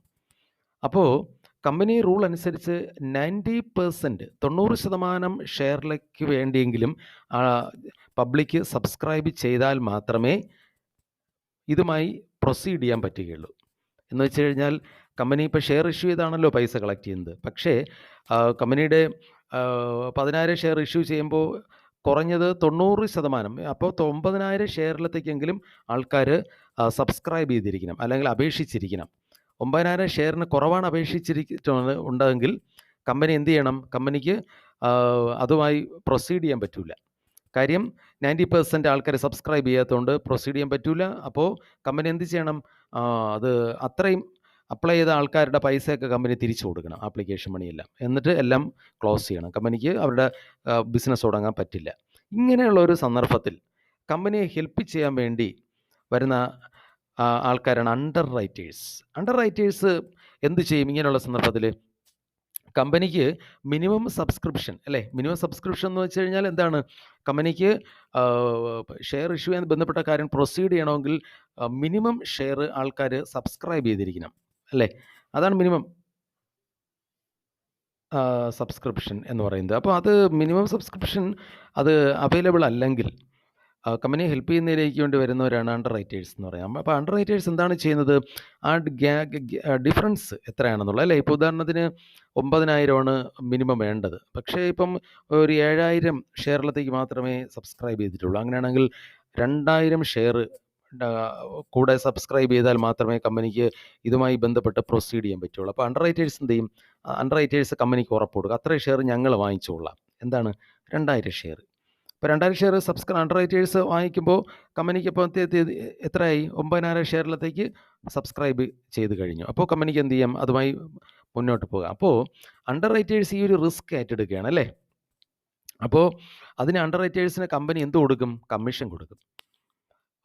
അപ്പോൾ കമ്പനി റൂൾ അനുസരിച്ച് 90%, 90% ഷെയറിലേക്ക് വേണ്ടിയെങ്കിലും പബ്ലിക് സബ്സ്ക്രൈബ് ചെയ്താൽ മാത്രമേ ഇതുമായി പ്രൊസീഡ് ചെയ്യാൻ പറ്റുകയുള്ളൂ. എന്ന് വെച്ച് കഴിഞ്ഞാൽ കമ്പനി ഇപ്പോൾ ഷെയർ ഇഷ്യൂ ചെയ്താണല്ലോ പൈസ കളക്ട് ചെയ്യുന്നത്. പക്ഷേ കമ്പനിയുടെ 10,000 ഷെയർ ഇഷ്യൂ ചെയ്യുമ്പോൾ കുറഞ്ഞത് 90%, അപ്പോൾ 9,000 ഷെയറിലത്തേക്കെങ്കിലും ആൾക്കാർ സബ്സ്ക്രൈബ് ചെയ്തിരിക്കണം, അല്ലെങ്കിൽ അപേക്ഷിച്ചിരിക്കണം. 9,000 ഷെയറിന് കുറവാണ് അപേക്ഷിച്ചിരിക്കുന്നത് ഉണ്ടെങ്കിൽ കമ്പനി എന്ത് ചെയ്യണം? കമ്പനിക്ക് അതുമായി പ്രൊസീഡ് ചെയ്യാൻ പറ്റില്ല. കാര്യം 90% ആൾക്കാർ സബ്സ്ക്രൈബ് ചെയ്യാത്തതുകൊണ്ട് പ്രൊസീഡ് ചെയ്യാൻ പറ്റില്ല. അപ്പോൾ കമ്പനി എന്ത് ചെയ്യണം? അത് അത്രയും അപ്ലൈ ചെയ്ത ആൾക്കാരുടെ പൈസയൊക്കെ കമ്പനി തിരിച്ചു കൊടുക്കണം, ആപ്ലിക്കേഷൻ മണിയെല്ലാം. എന്നിട്ട് എല്ലാം ക്ലോസ് ചെയ്യണം. കമ്പനിക്ക് അവരുടെ ബിസിനസ് തുടങ്ങാൻ പറ്റില്ല. ഇങ്ങനെയുള്ള ഒരു സന്ദർഭത്തിൽ കമ്പനിയെ ഹെൽപ്പ് ചെയ്യാൻ വേണ്ടി വരുന്ന ആൾക്കാരാണ് അണ്ടർ റൈറ്റേഴ്സ്. അണ്ടർ റൈറ്റേഴ്സ് എന്ത് ചെയ്യും ഇങ്ങനെയുള്ള സന്ദർഭത്തിൽ? കമ്പനിക്ക് മിനിമം സബ്സ്ക്രിപ്ഷൻ, അല്ലേ? മിനിമം സബ്സ്ക്രിപ്ഷൻ എന്ന് വെച്ച് കഴിഞ്ഞാൽ എന്താണ്? കമ്പനിക്ക് ഷെയർ ഇഷ്യൂ ചെയ്യാൻ ബന്ധപ്പെട്ട കാര്യം പ്രൊസീഡ് ചെയ്യണമെങ്കിൽ മിനിമം ഷെയർ ആൾക്കാർ സബ്സ്ക്രൈബ് ചെയ്തിരിക്കണം, അല്ലേ? അതാണ് മിനിമം സബ്സ്ക്രിപ്ഷൻ എന്ന് പറയുന്നത്. അപ്പോൾ അത് മിനിമം സബ്സ്ക്രിപ്ഷൻ അത് അവൈലബിൾ അല്ലെങ്കിൽ കമ്പനിയെ ഹെൽപ്പ് ചെയ്യുന്നതിലേക്ക് വേണ്ടി വരുന്നവരാണ് അണ്ടർ റൈറ്റേഴ്സ് എന്ന് പറയാം. അപ്പോൾ അണ്ടർ റൈറ്റേഴ്സ് എന്താണ് ചെയ്യുന്നത്? ആ ഡിഫറൻസ് എത്രയാണെന്നുള്ളത്, അല്ലേ? ഇപ്പോൾ ഉദാഹരണത്തിന് 9,000 മിനിമം വേണ്ടത്, പക്ഷേ ഇപ്പം ഒരു 7,000 ഷെയറിലത്തേക്ക് മാത്രമേ സബ്സ്ക്രൈബ് ചെയ്തിട്ടുള്ളൂ. അങ്ങനെയാണെങ്കിൽ 2,000 ഷെയർ കൂടെ സബ്സ്ക്രൈബ് ചെയ്താൽ മാത്രമേ കമ്പനിക്ക് ഇതുമായി ബന്ധപ്പെട്ട് പ്രൊസീഡ് ചെയ്യാൻ പറ്റുള്ളൂ. അപ്പോൾ അണ്ടർ റൈറ്റേഴ്സ് എന്ത് ചെയ്യും? അണ്ടർ റൈറ്റേഴ്സ് കമ്പനിക്ക് ഉറപ്പ് കൊടുക്കുക, അത്രയും ഷെയർ ഞങ്ങൾ വാങ്ങിച്ചോളാം. എന്താണ്? 2,000 ഷെയർ. ഇപ്പോൾ 2,000 ഷെയർ അണ്ടർ റൈറ്റേഴ്സ് വാങ്ങിക്കുമ്പോൾ കമ്പനിക്ക് ഇപ്പോൾ എത്രയായി? 9,000 ഷെയറിലത്തേക്ക് സബ്സ്ക്രൈബ് ചെയ്ത് കഴിഞ്ഞു. അപ്പോൾ കമ്പനിക്ക് എന്ത് ചെയ്യാം? അതുമായി മുന്നോട്ട് പോകാം. അപ്പോൾ അണ്ടർ റൈറ്റേഴ്സ് ഈ ഒരു റിസ്ക് ഏറ്റെടുക്കുകയാണ്, അല്ലേ? അപ്പോൾ അതിന് അണ്ടർ റൈറ്റേഴ്സിന് കമ്പനി എന്ത് കൊടുക്കും? കമ്മീഷൻ കൊടുക്കും.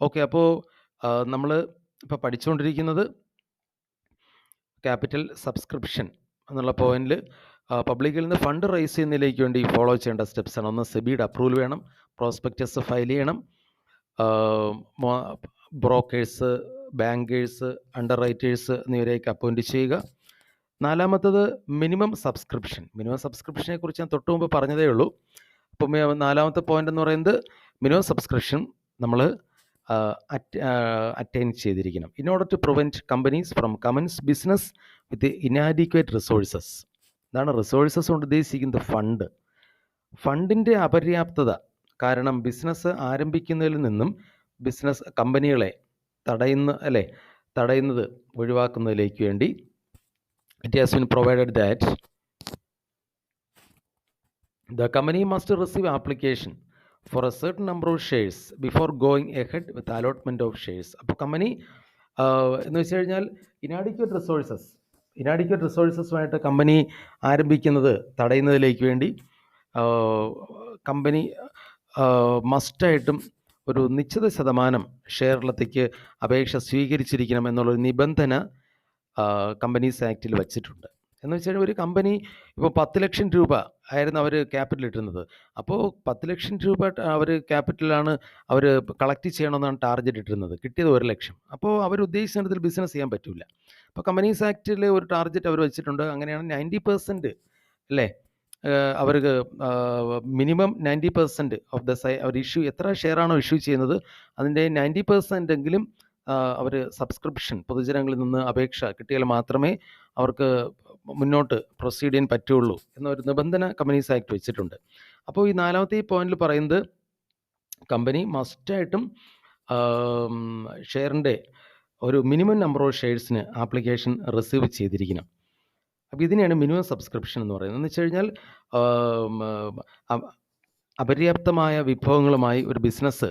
ഓക്കെ, അപ്പോൾ നമ്മൾ ഇപ്പോൾ പഠിച്ചുകൊണ്ടിരിക്കുന്നത് ക്യാപിറ്റൽ സബ്സ്ക്രിപ്ഷൻ എന്നുള്ള പോയിന്റിൽ പബ്ലിക്കിൽ നിന്ന് ഫണ്ട് റൈസ് ചെയ്യുന്നതിലേക്ക് വേണ്ടി ഫോളോ ചെയ്യേണ്ട സ്റ്റെപ്സാണ്. ഒന്ന്, സെബിയുടെ അപ്രൂവൽ വേണം, പ്രോസ്പെക്ടസ് ഫയൽ ചെയ്യണം, ബ്രോക്കേഴ്സ്, ബാങ്കേഴ്സ്, അണ്ടർ റൈറ്റേഴ്സ് എന്നിവരെയൊക്കെ അപ്പോയിൻറ്റ് ചെയ്യുക. 4-മത്തത് മിനിമം സബ്സ്ക്രിപ്ഷൻ. മിനിമം സബ്സ്ക്രിപ്ഷനെ കുറിച്ച് ഞാൻ തൊട്ട് മുമ്പ് പറഞ്ഞതേ ഉള്ളൂ. അപ്പം 4-മത്തെ പോയിന്റ് എന്ന് പറയുന്നത് മിനിമം സബ്സ്ക്രിപ്ഷൻ നമ്മൾ അറ്റൈൻ ചെയ്തിരിക്കണം. In order to prevent companies from commence business with inadequate resources. ഇതാണ് റിസോഴ്സസ് കൊണ്ട് ഉദ്ദേശിക്കുന്നത് ഫണ്ടിൻ്റെ അപര്യാപ്തത കാരണം ബിസിനസ് ആരംഭിക്കുന്നതിൽ നിന്നും ബിസിനസ് കമ്പനികളെ തടയുന്നത് ഒഴിവാക്കുന്നതിലേക്ക് വേണ്ടി it has been provided that the company must receive application for a certain number of shares before going ahead with allotment of shares. അപ്പോൾ കമ്പനി എന്ന് വെച്ച് കഴിഞ്ഞാൽ ഇനാഡിക്വേറ്റ് റിസോഴ്സസുമായിട്ട് കമ്പനി ആരംഭിക്കുന്നത് തടയുന്നതിലേക്ക് വേണ്ടി കമ്പനി മസ്റ്റായിട്ടും ഒരു നിശ്ചിത ശതമാനം ഷെയറിലത്തേക്ക് അപേക്ഷ സ്വീകരിച്ചിരിക്കണം എന്നുള്ളൊരു നിബന്ധന കമ്പനീസ് ആക്റ്റിൽ വച്ചിട്ടുണ്ട്. എന്ന് വെച്ച് കഴിഞ്ഞാൽ ഒരു കമ്പനി ഇപ്പോൾ 10 ലക്ഷം രൂപ ആയിരുന്നു അവർ ക്യാപിറ്റൽ ഇട്ടുന്നത്. അപ്പോൾ 10 ലക്ഷം രൂപ അവർ ക്യാപിറ്റലാണ് അവർ കളക്ട് ചെയ്യണമെന്നാണ് ടാർഗറ്റ് ഇട്ടിരുന്നത്. കിട്ടിയത് 1 ലക്ഷം. അപ്പോൾ അവർ ഉദ്ദേശിച്ച ബിസിനസ് ചെയ്യാൻ പറ്റില്ല. അപ്പോൾ കമ്പനീസ് ആക്റ്റിൽ ഒരു ടാർഗറ്റ് അവർ വെച്ചിട്ടുണ്ട്. അങ്ങനെയാണ് 90%, അല്ലേ? അവർക്ക് മിനിമം 90% ഓഫ് ദ അവർ ഇഷ്യൂ എത്ര ഷെയറാണോ ഇഷ്യൂ ചെയ്യുന്നത് അതിൻ്റെ 90% എങ്കിലും അവർ സബ്സ്ക്രിപ്ഷൻ പൊതുജനങ്ങളിൽ നിന്ന് അപേക്ഷ കിട്ടിയാൽ മാത്രമേ അവർക്ക് മുന്നോട്ട് പ്രൊസീഡ് ചെയ്യാൻ പറ്റുള്ളൂ എന്നൊരു നിബന്ധന കമ്പനീസ് ആക്ട് വെച്ചിട്ടുണ്ട്. അപ്പോൾ ഈ 4-മത്തെ പോയിന്റിൽ പറയുന്നത് കമ്പനി മസ്റ്റായിട്ടും ഷെയറിൻ്റെ ഒരു മിനിമം നമ്പർ ഓഫ് ഷെയർസിന് ആപ്ലിക്കേഷൻ റിസീവ് ചെയ്തിരിക്കണം. അപ്പോൾ ഇതിനെയാണ് മിനിമം സബ്സ്ക്രിപ്ഷൻ എന്ന് പറയുന്നത്. എന്ന് വെച്ച് കഴിഞ്ഞാൽ അപര്യാപ്തമായ വിഭവങ്ങളുമായി ഒരു ബിസിനസ്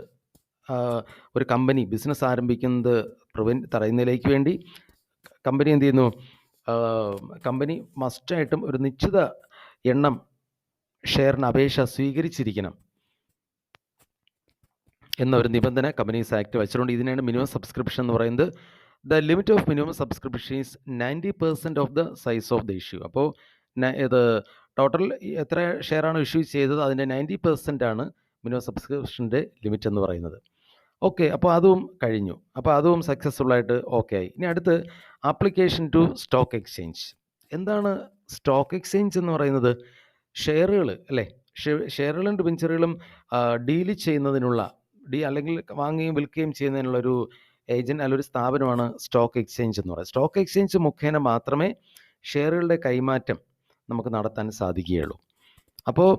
ഒരു കമ്പനി ബിസിനസ് ആരംഭിക്കുന്നത് തടയുന്നതിലേക്ക് വേണ്ടി കമ്പനി എന്ത് ചെയ്യുന്നു? കമ്പനി മസ്റ്റായിട്ടും ഒരു നിശ്ചിത എണ്ണം ഷെയറിന് അപേക്ഷ സ്വീകരിച്ചിരിക്കണം എന്നൊരു നിബന്ധന കമ്പനീസ് ആക്ട് വെച്ചിട്ടുണ്ട്. ഇതിനാണ് മിനിമം സബ്സ്ക്രിപ്ഷൻ എന്ന് പറയുന്നത്. The limit of minimum subscription is 90% of the size of the issue. അപ്പോൾ ഇത് ടോട്ടൽ എത്ര ഷെയറാണ് ഇഷ്യൂ ചെയ്തത് അതിൻ്റെ 90% ആണ് മിനിമം സബ്സ്ക്രിപ്ഷൻ്റെ ലിമിറ്റ് എന്ന് പറയുന്നത്. ഓക്കെ, അപ്പോൾ അതും കഴിഞ്ഞു. അപ്പോൾ അതും സക്സസ്ഫുള്ളായിട്ട് ഓക്കെ ആയി. ഇനി അടുത്ത് ആപ്ലിക്കേഷൻ ടു സ്റ്റോക്ക് എക്സ്ചേഞ്ച്. എന്താണ് സ്റ്റോക്ക് എക്സ്ചേഞ്ച് എന്ന് പറയുന്നത്? ഷെയറുകൾ, അല്ലേ? ഷെയറുകളും ഡിബെഞ്ചറുകളും ഡീൽ ചെയ്യുന്നതിനുള്ള അല്ലെങ്കിൽ വാങ്ങുകയും വിൽക്കുകയും ചെയ്യുന്നതിനുള്ളൊരു ഏജൻറ്റ് അല്ലെങ്കിൽ ഒരു സ്ഥാപനമാണ് സ്റ്റോക്ക് എക്സ്ചേഞ്ച് എന്ന് പറയുന്നത്. സ്റ്റോക്ക് എക്സ്ചേഞ്ച് മുഖേന മാത്രമേ ഷെയറുകളുടെ കൈമാറ്റം നമുക്ക് നടത്താൻ സാധിക്കുകയുള്ളൂ. അപ്പോൾ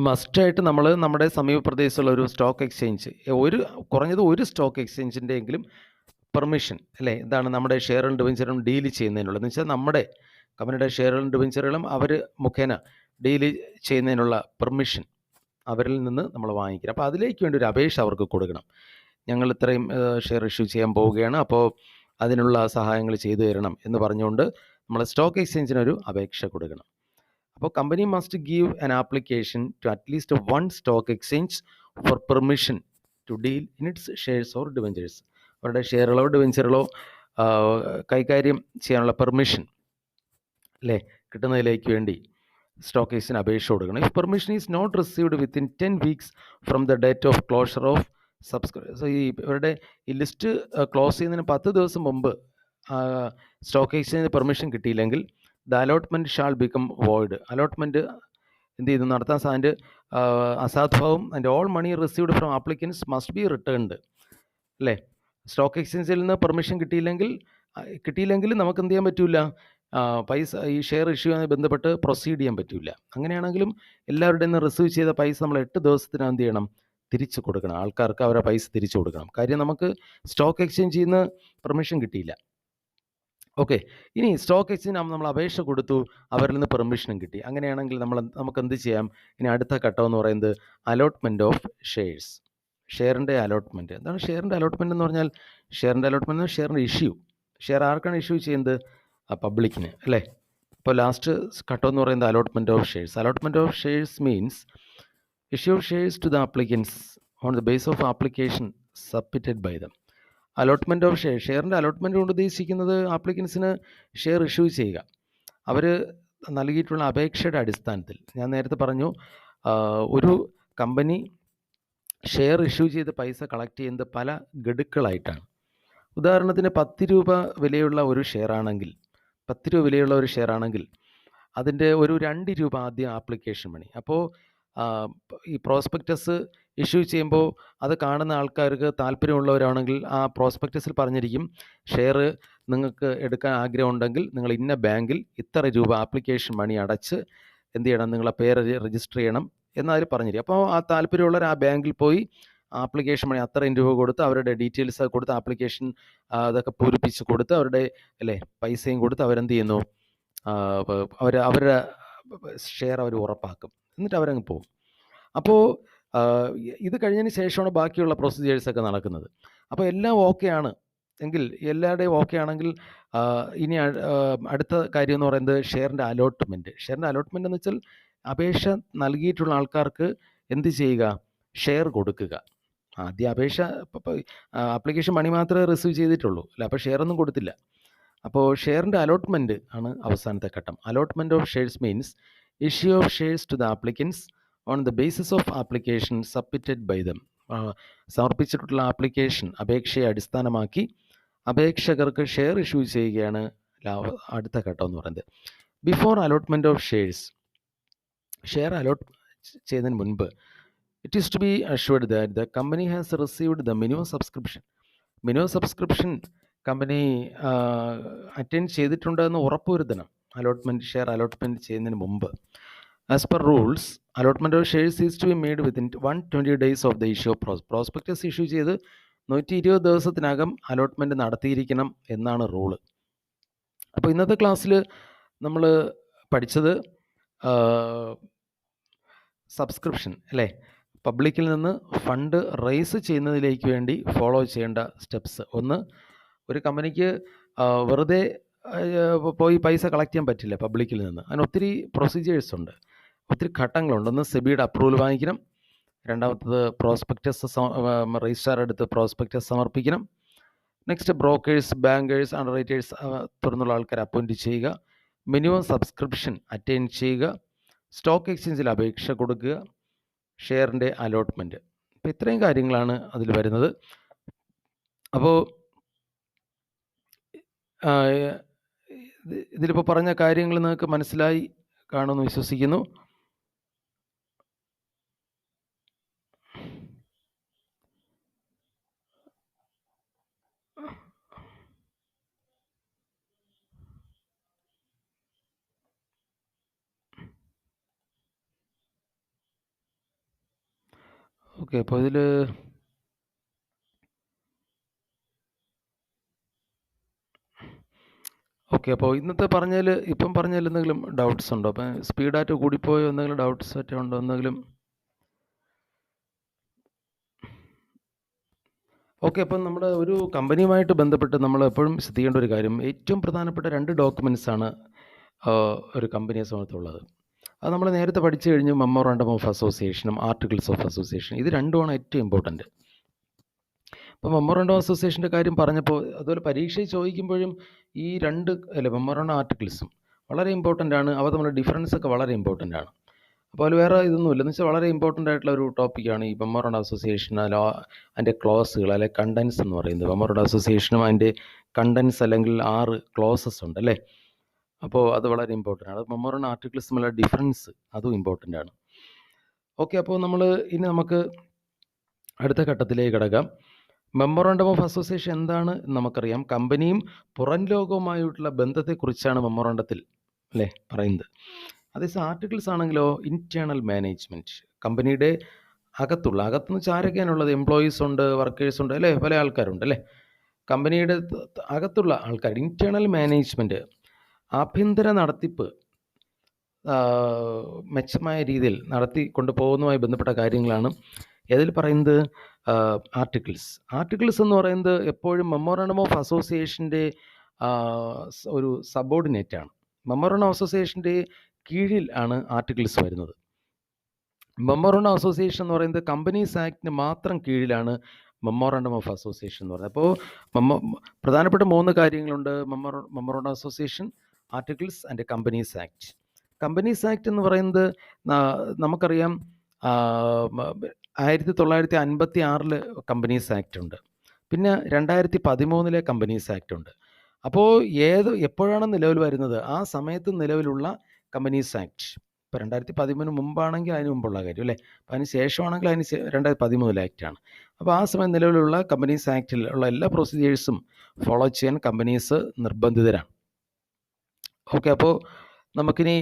മസ്റ്റായിട്ട് നമ്മൾ നമ്മുടെ സമീപ പ്രദേശത്തുള്ള ഒരു സ്റ്റോക്ക് എക്സ്ചേഞ്ച് കുറഞ്ഞത് ഒരു സ്റ്റോക്ക് എക്സ്ചേഞ്ചിൻ്റെ എങ്കിലും പെർമിഷൻ, അല്ലേ? ഇതാണ് നമ്മുടെ ഷെയറും ഡിബെഞ്ചറും ഡീൽ ചെയ്യുന്നതിനുള്ളത്. എന്ന് വെച്ചാൽ നമ്മുടെ കമ്പനിയുടെ ഷെയറുകളും ഡിബഞ്ചറുകളും അവർ മുഖേന ഡീൽ ചെയ്യുന്നതിനുള്ള പെർമിഷൻ അവരിൽ നിന്ന് നമ്മൾ വാങ്ങിക്കണം. അപ്പോൾ അതിലേക്ക് വേണ്ടി ഒരു അപേക്ഷ അവർക്ക് കൊടുക്കണം. ഞങ്ങൾ ഇത്രയും ഷെയർ ഇഷ്യൂ ചെയ്യാൻ പോവുകയാണ്, അപ്പോൾ അതിനുള്ള സഹായങ്ങൾ ചെയ്തു തരണം എന്ന് പറഞ്ഞുകൊണ്ട് നമ്മൾ സ്റ്റോക്ക് എക്സ്ചേഞ്ചിനൊരു അപേക്ഷ കൊടുക്കണം. അപ്പോൾ company must give an application to at least one stock exchange for permission to deal in its shares or debentures. അവരുടെ ഷെയറുകളോ ഡിബഞ്ചറുകളോ കൈകാര്യം ചെയ്യാനുള്ള പെർമിഷൻ അല്ലേ കിട്ടുന്നതിലേക്ക് വേണ്ടി സ്റ്റോക്ക് എക്സ്ചേഞ്ചിന് അപേക്ഷ കൊടുക്കണം. If permission is not received within 10 weeks from the date of closure of ഈ ഇവരുടെ ഈ ലിസ്റ്റ് ക്ലോസ് ചെയ്യുന്നതിന് 10 ദിവസം മുമ്പ് സ്റ്റോക്ക് എക്സ്ചേഞ്ചിന് പെർമിഷൻ കിട്ടിയില്ലെങ്കിൽ the allotment shall become void. Allotment എന്ത് ചെയ്തു നടത്താൻ സാധ്യത അസാധുവാകും. And all money received from applicants must be returned. അല്ലേ, സ്റ്റോക്ക് എക്സ്ചേഞ്ചിൽ നിന്ന് പെർമിഷൻ കിട്ടിയില്ലെങ്കിൽ നമുക്ക് എന്ത് ചെയ്യാൻ പറ്റില്ല, പൈസ ഈ ഷെയർ ഇഷ്യൂമായി ബന്ധപ്പെട്ട് പ്രൊസീഡ് ചെയ്യാൻ പറ്റില്ല. അങ്ങനെയാണെങ്കിലും എല്ലാവരുടെ നിന്ന് റിസീവ് ചെയ്ത പൈസ നമ്മൾ 8 ദിവസത്തിന് എന്ത് ചെയ്യണം, തിരിച്ചു കൊടുക്കണം. ആൾക്കാർക്ക് അവരുടെ പൈസ തിരിച്ചു കൊടുക്കണം. കാര്യം നമുക്ക് സ്റ്റോക്ക് എക്സ്ചേഞ്ചിൽ നിന്ന് പെർമിഷൻ കിട്ടിയില്ല. ഓക്കെ, ഇനി സ്റ്റോക്ക് എക്സ്ചേഞ്ചിന് നമ്മൾ അപേക്ഷ കൊടുത്തു, അവരിൽ നിന്ന് പെർമിഷനും കിട്ടി. അങ്ങനെയാണെങ്കിൽ നമുക്ക് എന്ത് ചെയ്യാം? ഇനി അടുത്ത ഘട്ടം എന്ന് പറയുന്നത് അലോട്ട്മെൻറ്റ് ഓഫ് ഷെയർസ്. ഷെയറിൻ്റെ അലോട്ട്മെൻറ്റ്. എന്താണ് ഷെയറിൻ്റെ അലോട്ട്മെൻറ്റ് എന്ന് പറഞ്ഞാൽ? ഷെയറിൻ്റെ അലോട്ട്മെൻറ്റ് ഷെയറിൻ്റെ ഇഷ്യൂ. ഷെയർ ആർക്കാണ് ഇഷ്യൂ ചെയ്യുന്നത്? പബ്ലിക്കിന് അല്ലേ. ഇപ്പോൾ ലാസ്റ്റ് ഘട്ടം എന്ന് പറയുന്നത് allotment of shares. Allotment of shares means issue of shares to the applicants on the base of application submitted by them. Allotment of ഷെയറിൻ്റെ അലോട്ട്മെൻറ്റ് കൊണ്ട് ഉദ്ദേശിക്കുന്നത് ആപ്ലിക്കൻസിന് ഷെയർ ഇഷ്യൂ ചെയ്യുക. അവർ നൽകിയിട്ടുള്ള അപേക്ഷയുടെ അടിസ്ഥാനത്തിൽ. ഞാൻ നേരത്തെ പറഞ്ഞു, ഒരു കമ്പനി ഷെയർ ഇഷ്യൂ ചെയ്ത് പൈസ കളക്ട് ചെയ്യുന്നത് പല ഗഡുക്കളായിട്ടാണ്. ഉദാഹരണത്തിന് 10 രൂപ വിലയുള്ള ഒരു ഷെയറാണെങ്കിൽ, 10 രൂപ വിലയുള്ള ഒരു ഷെയറാണെങ്കിൽ അതിൻ്റെ ഒരു 2 രൂപ ആദ്യം ആപ്ലിക്കേഷൻ മണി. അപ്പോൾ ഈ പ്രോസ്പെക്ടസ് ഇഷ്യൂ ചെയ്യുമ്പോൾ അത് കാണുന്ന ആൾക്കാർക്ക് താല്പര്യമുള്ളവരാണെങ്കിൽ ആ പ്രോസ്പെക്ടസിൽ പറഞ്ഞിരിക്കും, ഷെയർ നിങ്ങൾക്ക് എടുക്കാൻ ആഗ്രഹമുണ്ടെങ്കിൽ നിങ്ങൾ ഇന്ന ബാങ്കിൽ ഇത്ര രൂപ ആപ്ലിക്കേഷൻ മണി അടച്ച് എന്ത് ചെയ്യണം, നിങ്ങളെ പേര് രജിസ്റ്റർ ചെയ്യണം എന്നതിൽ പറഞ്ഞിരിക്കും. അപ്പോൾ ആ താല്പര്യമുള്ളവർ ആ ബാങ്കിൽ പോയി ആപ്ലിക്കേഷൻ മണി അത്രയും രൂപ കൊടുത്ത് അവരുടെ ഡീറ്റെയിൽസ് കൊടുത്ത് ആപ്ലിക്കേഷൻ അതൊക്കെ പൂരിപ്പിച്ച് കൊടുത്ത് അവരുടെ പൈസയും കൊടുത്ത് അവരെന്ത് ചെയ്യുന്നു, അവരുടെ ഷെയർ അവർ ഉറപ്പാക്കും. എന്നിട്ട് അവരങ്ങ് പോകും. അപ്പോൾ ഇത് കഴിഞ്ഞതിന് ശേഷമാണ് ബാക്കിയുള്ള പ്രൊസീജിയേഴ്സൊക്കെ നടക്കുന്നത്. അപ്പോൾ എല്ലാം ഓക്കെ ആണ് എങ്കിൽ, എല്ലാവരുടെയും ഓക്കെ ആണെങ്കിൽ ഇനി അടുത്ത കാര്യം എന്ന് പറയുന്നത് ഷെയറിൻ്റെ അലോട്ട്മെൻറ്റ്. ഷെയറിൻ്റെ അലോട്ട്മെൻറ്റ് എന്ന് വെച്ചാൽ അപേക്ഷ നൽകിയിട്ടുള്ള ആൾക്കാർക്ക് എന്ത് ചെയ്യുക, ഷെയർ കൊടുക്കുക. ആദ്യം ആപ്ലിക്കേഷൻ മണി മാത്രമേ റിസീവ് ചെയ്തിട്ടുള്ളൂ അല്ല, അപ്പോൾ ഷെയർ ഒന്നും കൊടുത്തില്ല. അപ്പോൾ ഷെയറിൻ്റെ അലോട്ട്മെൻറ്റ് ആണ് അവസാനത്തെ ഘട്ടം. Allotment of shares means issue of shares to the applicants on the basis of application submitted by them. സമർപ്പിച്ചിട്ടുള്ള ആപ്ലിക്കേഷൻ അപേക്ഷയെ അടിസ്ഥാനമാക്കി അപേക്ഷകർക്ക് ഷെയർ ഇഷ്യൂ ചെയ്യുകയാണ് അടുത്ത ഘട്ടം എന്ന് പറയുന്നത്. Before allotment of shares, share allot ചെയ്യുന്നതിന് മുൻപ് it is to be assured that the company has received the minimum subscription. Minimum subscription company attend ചെയ്തിട്ടുണ്ടെന്ന് ഉറപ്പുവരുത്തണം ഷെയർ അലോട്ട്മെൻറ്റ് ചെയ്യുന്നതിന് മുമ്പ്. As per rules, allotment of shares is to be made within 120 days of the issue of prospectus issue ചെയ്ത് 120 ദിവസത്തിനകം അലോട്ട്മെൻറ്റ് നടത്തിയിരിക്കണം എന്നാണ് റൂള്. അപ്പോൾ ഇന്നത്തെ ക്ലാസ്സിൽ നമ്മൾ പഠിച്ചത് സബ്സ്ക്രിപ്ഷൻ അല്ലേ, പബ്ലിക്കിൽ നിന്ന് ഫണ്ട് റേസ് ചെയ്യുന്നതിലേക്ക് വേണ്ടി ഫോളോ ചെയ്യേണ്ട സ്റ്റെപ്സ്. ഒന്ന്, ഒരു കമ്പനിക്ക് വെറുതെ പോയി പൈസ കളക്ട് ചെയ്യാൻ പറ്റില്ല പബ്ലിക്കിൽ നിന്ന്. അതിന് ഒത്തിരി പ്രൊസീജിയേഴ്സ് ഉണ്ട്, ഒത്തിരി ഘട്ടങ്ങളുണ്ട്. ഒന്ന് സെബിയുടെ അപ്രൂവൽ വാങ്ങിക്കണം. രണ്ടാമത്തത് പ്രോസ്പെക്ടസ് രജിസ്ട്രാർ എടുത്ത് പ്രോസ്പെക്ടസ് സമർപ്പിക്കണം. നെക്സ്റ്റ് ബ്രോക്കേഴ്സ്, ബാങ്കേഴ്സ്, അണ്ടർറൈറ്റേഴ്സ് തുടർന്നുള്ള ആൾക്കാരെ അപ്പോയിൻറ്റ് ചെയ്യുക. മിനിമം സബ്സ്ക്രിപ്ഷൻ അറ്റൈൻ ചെയ്യുക. സ്റ്റോക്ക് എക്സ്ചേഞ്ചിൽ അപേക്ഷ കൊടുക്കുക. ഷെയറിൻ്റെ അലോട്ട്മെൻറ്റ്. അപ്പോൾ ഇത്രയും കാര്യങ്ങളാണ് അതിൽ വരുന്നത്. അപ്പോൾ ഇതിലിപ്പോൾ പറഞ്ഞ കാര്യങ്ങൾ നിങ്ങൾക്ക് മനസ്സിലായി കാണുമെന്ന് വിശ്വസിക്കുന്നു. ഓക്കെ, അപ്പോൾ ഇതിൽ ഓക്കെ. അപ്പോൾ ഇന്നത്തെ ഇപ്പം പറഞ്ഞതിൽ എന്തെങ്കിലും ഡൗട്ട്സ് ഉണ്ടോ? അപ്പം സ്പീഡായിട്ട് കൂടിപ്പോയോ? എന്തെങ്കിലും ഡൗട്ട്സ് ഒക്കെ ഉണ്ടോ? എന്തെങ്കിലും? ഓക്കെ. അപ്പം നമ്മുടെ ഒരു കമ്പനിയുമായിട്ട് ബന്ധപ്പെട്ട് നമ്മൾ എപ്പോഴും ശ്രദ്ധിക്കേണ്ട ഒരു കാര്യം, ഏറ്റവും പ്രധാനപ്പെട്ട 2 ഡോക്യുമെൻറ്റ്സ് ആണ് ഒരു കമ്പനിയെ സംബന്ധിച്ചുള്ളത്. അത് നമ്മൾ നേരത്തെ പഠിച്ചു കഴിഞ്ഞു. മെമ്മോറാണ്ടം ഓഫ് അസോസിയേഷനും ആർട്ടിക്കിൾസ് ഓഫ് അസോസിയേഷൻ, ഇത് രണ്ടുമാണ് ഏറ്റവും ഇമ്പോർട്ടൻറ്റ്. ഇപ്പോൾ മെമ്മോറാണ്ടം ഓഫ് അസോസിയേഷൻ്റെ കാര്യം പറഞ്ഞപ്പോൾ, അതുപോലെ പരീക്ഷയിൽ ചോദിക്കുമ്പോഴും ഈ മെമ്മോറാണ്ടം ആർട്ടിക്കിൾസും വളരെ ഇമ്പോർട്ടൻ്റ് ആണ്. അവ തമ്മിലുള്ള ഡിഫറൻസ് ഒക്കെ വളരെ ഇമ്പോർട്ടൻ്റ് ആണ്. അപ്പോൾ അതിൽ വേറെ ഇതൊന്നുമില്ല. എന്ന് വെച്ചാൽ വളരെ ഇമ്പോർട്ടൻ്റ് ആയിട്ടുള്ള ഒരു ടോപ്പിക്കാണ് ഈ മെമ്മോറാണ്ടം അസോസിയേഷൻ. അതിൻ്റെ ക്ലോസുകൾ അല്ലെ കണ്ടൻസ് എന്ന് പറയുന്നത്. മെമ്മോറാണ്ടം അസോസിയേഷനും അതിൻ്റെ കണ്ടൻസ് അല്ലെങ്കിൽ 6 ക്ലോസസ് ഉണ്ട് അല്ലേ. അപ്പോൾ അത് വളരെ ഇമ്പോർട്ടൻ്റ് ആണ്. മെമ്മോറാണ്ടം ആർട്ടിക്കിൾസ് തമ്മിലുള്ള ഡിഫറൻസ് അതും ഇമ്പോർട്ടൻ്റ് ആണ്. ഓക്കെ. അപ്പോൾ നമുക്ക് അടുത്ത ഘട്ടത്തിലേക്ക് കിടക്കാം. മെമ്മോറാണ്ടം ഓഫ് അസോസിയേഷൻ എന്താണ് എന്ന് നമുക്കറിയാം. കമ്പനിയും പുറം ലോകവുമായിട്ടുള്ള ബന്ധത്തെക്കുറിച്ചാണ് മെമ്മോറാണ്ടത്തിൽ അല്ലേ പറയുന്നത്. അതേസമയം ആർട്ടിക്കിൾസ് ആണെങ്കിലോ ഇൻറ്റേർണൽ മാനേജ്മെൻറ്റ്, കമ്പനിയുടെ അകത്തുനിന്ന് വെച്ചാൽ ആരൊക്കെയാണുള്ളത്? എംപ്ലോയീസ് ഉണ്ട്, വർക്കേഴ്സ് ഉണ്ട് അല്ലേ, പല ആൾക്കാരുണ്ട് അല്ലേ. കമ്പനിയുടെ അകത്തുള്ള ആൾക്കാർ, ഇൻറ്റേർണൽ മാനേജ്മെൻറ്റ്, ആഭ്യന്തര നടത്തിപ്പ് മെച്ചമായ രീതിയിൽ നടത്തിക്കൊണ്ട് പോകുന്നതുമായി ബന്ധപ്പെട്ട കാര്യങ്ങളാണ് ഏതിൽ പറയുന്നത്? ആർട്ടിക്കിൾസ് എന്ന് പറയുന്നത് എപ്പോഴും മെമ്മോറാണ്ടം ഓഫ് അസോസിയേഷൻ്റെ ഒരു സബോർഡിനേറ്റ് ആണ്. മെമ്മോറാണ്ടം ഓഫ് അസോസിയേഷൻ്റെ കീഴിൽ ആണ് ആർട്ടിക്കിൾസ് വരുന്നത്. മെമ്മോറാണ്ടം അസോസിയേഷൻ എന്ന് പറയുന്നത് കമ്പനീസ് ആക്ടിന് മാത്രം കീഴിലാണ് മെമ്മോറാണ്ടം ഓഫ് അസോസിയേഷൻ എന്ന് പറയുന്നത്. അപ്പോൾ പ്രധാനപ്പെട്ട 3 കാര്യങ്ങളുണ്ട്: memorandum association, articles and companies act. Companies act എന്ന് പറയുന്നത് നമുക്കറിയാം 1956 കമ്പനീസ് ആക്ട് ഉണ്ട്. പിന്നെ 2013 കമ്പനീസ് ആക്ട് ഉണ്ട്. അപ്പോൾ എപ്പോഴാണ് നിലവിൽ വരുന്നത്? ആ സമയത്ത് നിലവിലുള്ള കമ്പനീസ് ആക്ട്. ഇപ്പോൾ 2013 മുമ്പാണെങ്കിൽ അതിന് മുമ്പുള്ള കാര്യം അല്ലേ. അപ്പോൾ അതിന് ശേഷമാണെങ്കിൽ 2013 ആക്റ്റാണ്. അപ്പോൾ ആ സമയം നിലവിലുള്ള കമ്പനീസ് ആക്റ്റിൽ ഉള്ള എല്ലാ പ്രൊസീജിയേഴ്സും ഫോളോ ചെയ്യാൻ കമ്പനീസ് നിർബന്ധിതരാണ്. ഓക്കെ. അപ്പോൾ നമുക്കിനി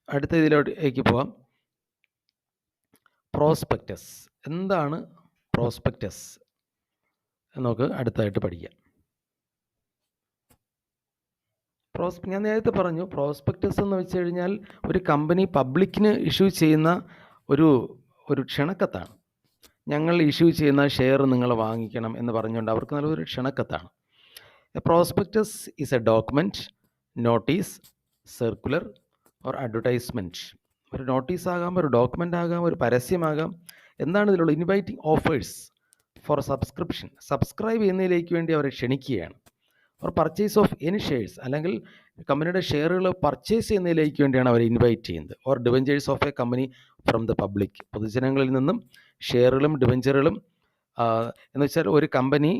അടുത്ത ഇതിലേക്ക് പോകാം. പ്രോസ്പെക്ടസ്. എന്താണ് പ്രോസ്പെക്ടസ് നമുക്ക് അടുത്തായിട്ട് പഠിക്കാം. ഞാൻ നേരത്തെ പറഞ്ഞു, പ്രോസ്പെക്ടസ് എന്ന് വെച്ച് കഴിഞ്ഞാൽ ഒരു കമ്പനി പബ്ലിക്കിന് ഇഷ്യൂ ചെയ്യുന്ന ഒരു ക്ഷണക്കത്താണ്. ഞങ്ങൾ ഇഷ്യൂ ചെയ്യുന്ന ഷെയർ നിങ്ങൾ വാങ്ങിക്കണം എന്ന് പറഞ്ഞുകൊണ്ട് അവർക്ക് നല്ലൊരു ക്ഷണക്കത്താണ്. A prospectus is a document, notice, circular or advertisement. ഒരു നോട്ടീസ് ആകാം, ഒരു ഡോക്യുമെൻ്റ് ആകാം, ഒരു പരസ്യമാകാം. എന്താണ് ഇതിലുള്ള? ഇൻവൈറ്റിംഗ് ഓഫേഴ്സ് ഫോർ സബ്സ്ക്രൈബ് ചെയ്യുന്നതിലേക്ക് വേണ്ടി അവരെ ക്ഷണിക്കുകയാണ്. Or purchase of any shares, അല്ലെങ്കിൽ കമ്പനിയുടെ ഷെയറുകൾ പർച്ചേസ് ചെയ്യുന്നതിലേക്ക് വേണ്ടിയാണ് അവർ ഇൻവൈറ്റ് ചെയ്യുന്നത്. Or debentures of a company from the public, പൊതുജനങ്ങളിൽ നിന്നും ഷെയറുകളും ഡിവെഞ്ചറുകളും എന്ന് വെച്ചാൽ ഒരു കമ്പനി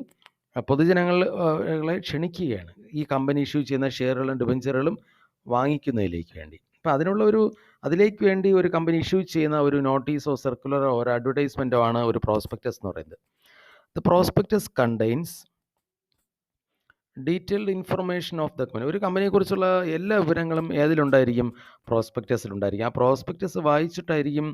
പൊതുജനങ്ങളെ ക്ഷണിക്കുകയാണ് ഈ കമ്പനി ഇഷ്യൂ ചെയ്യുന്ന ഷെയറുകളും ഡിവെഞ്ചറുകളും വാങ്ങിക്കുന്നതിലേക്ക് വേണ്ടി. അപ്പോൾ അതിലേക്ക് വേണ്ടി ഒരു കമ്പനി ഇഷ്യൂ ചെയ്യുന്ന ഒരു നോട്ടീസോ സർക്കുലറോ ഒരു അഡ്വർടൈസ്മെൻറ്റോ ആണ് ഒരു പ്രോസ്പെക്ടസ് എന്ന് പറയുന്നത്. The prospectus contains detailed information of the company. ഒരു കമ്പനിയെക്കുറിച്ചുള്ള എല്ലാ വിവരങ്ങളും ഏതിലുണ്ടായിരിക്കും? പ്രോസ്പെക്ടസിലുണ്ടായിരിക്കും. ആ പ്രോസ്പെക്ടസ് വായിച്ചിട്ടായിരിക്കും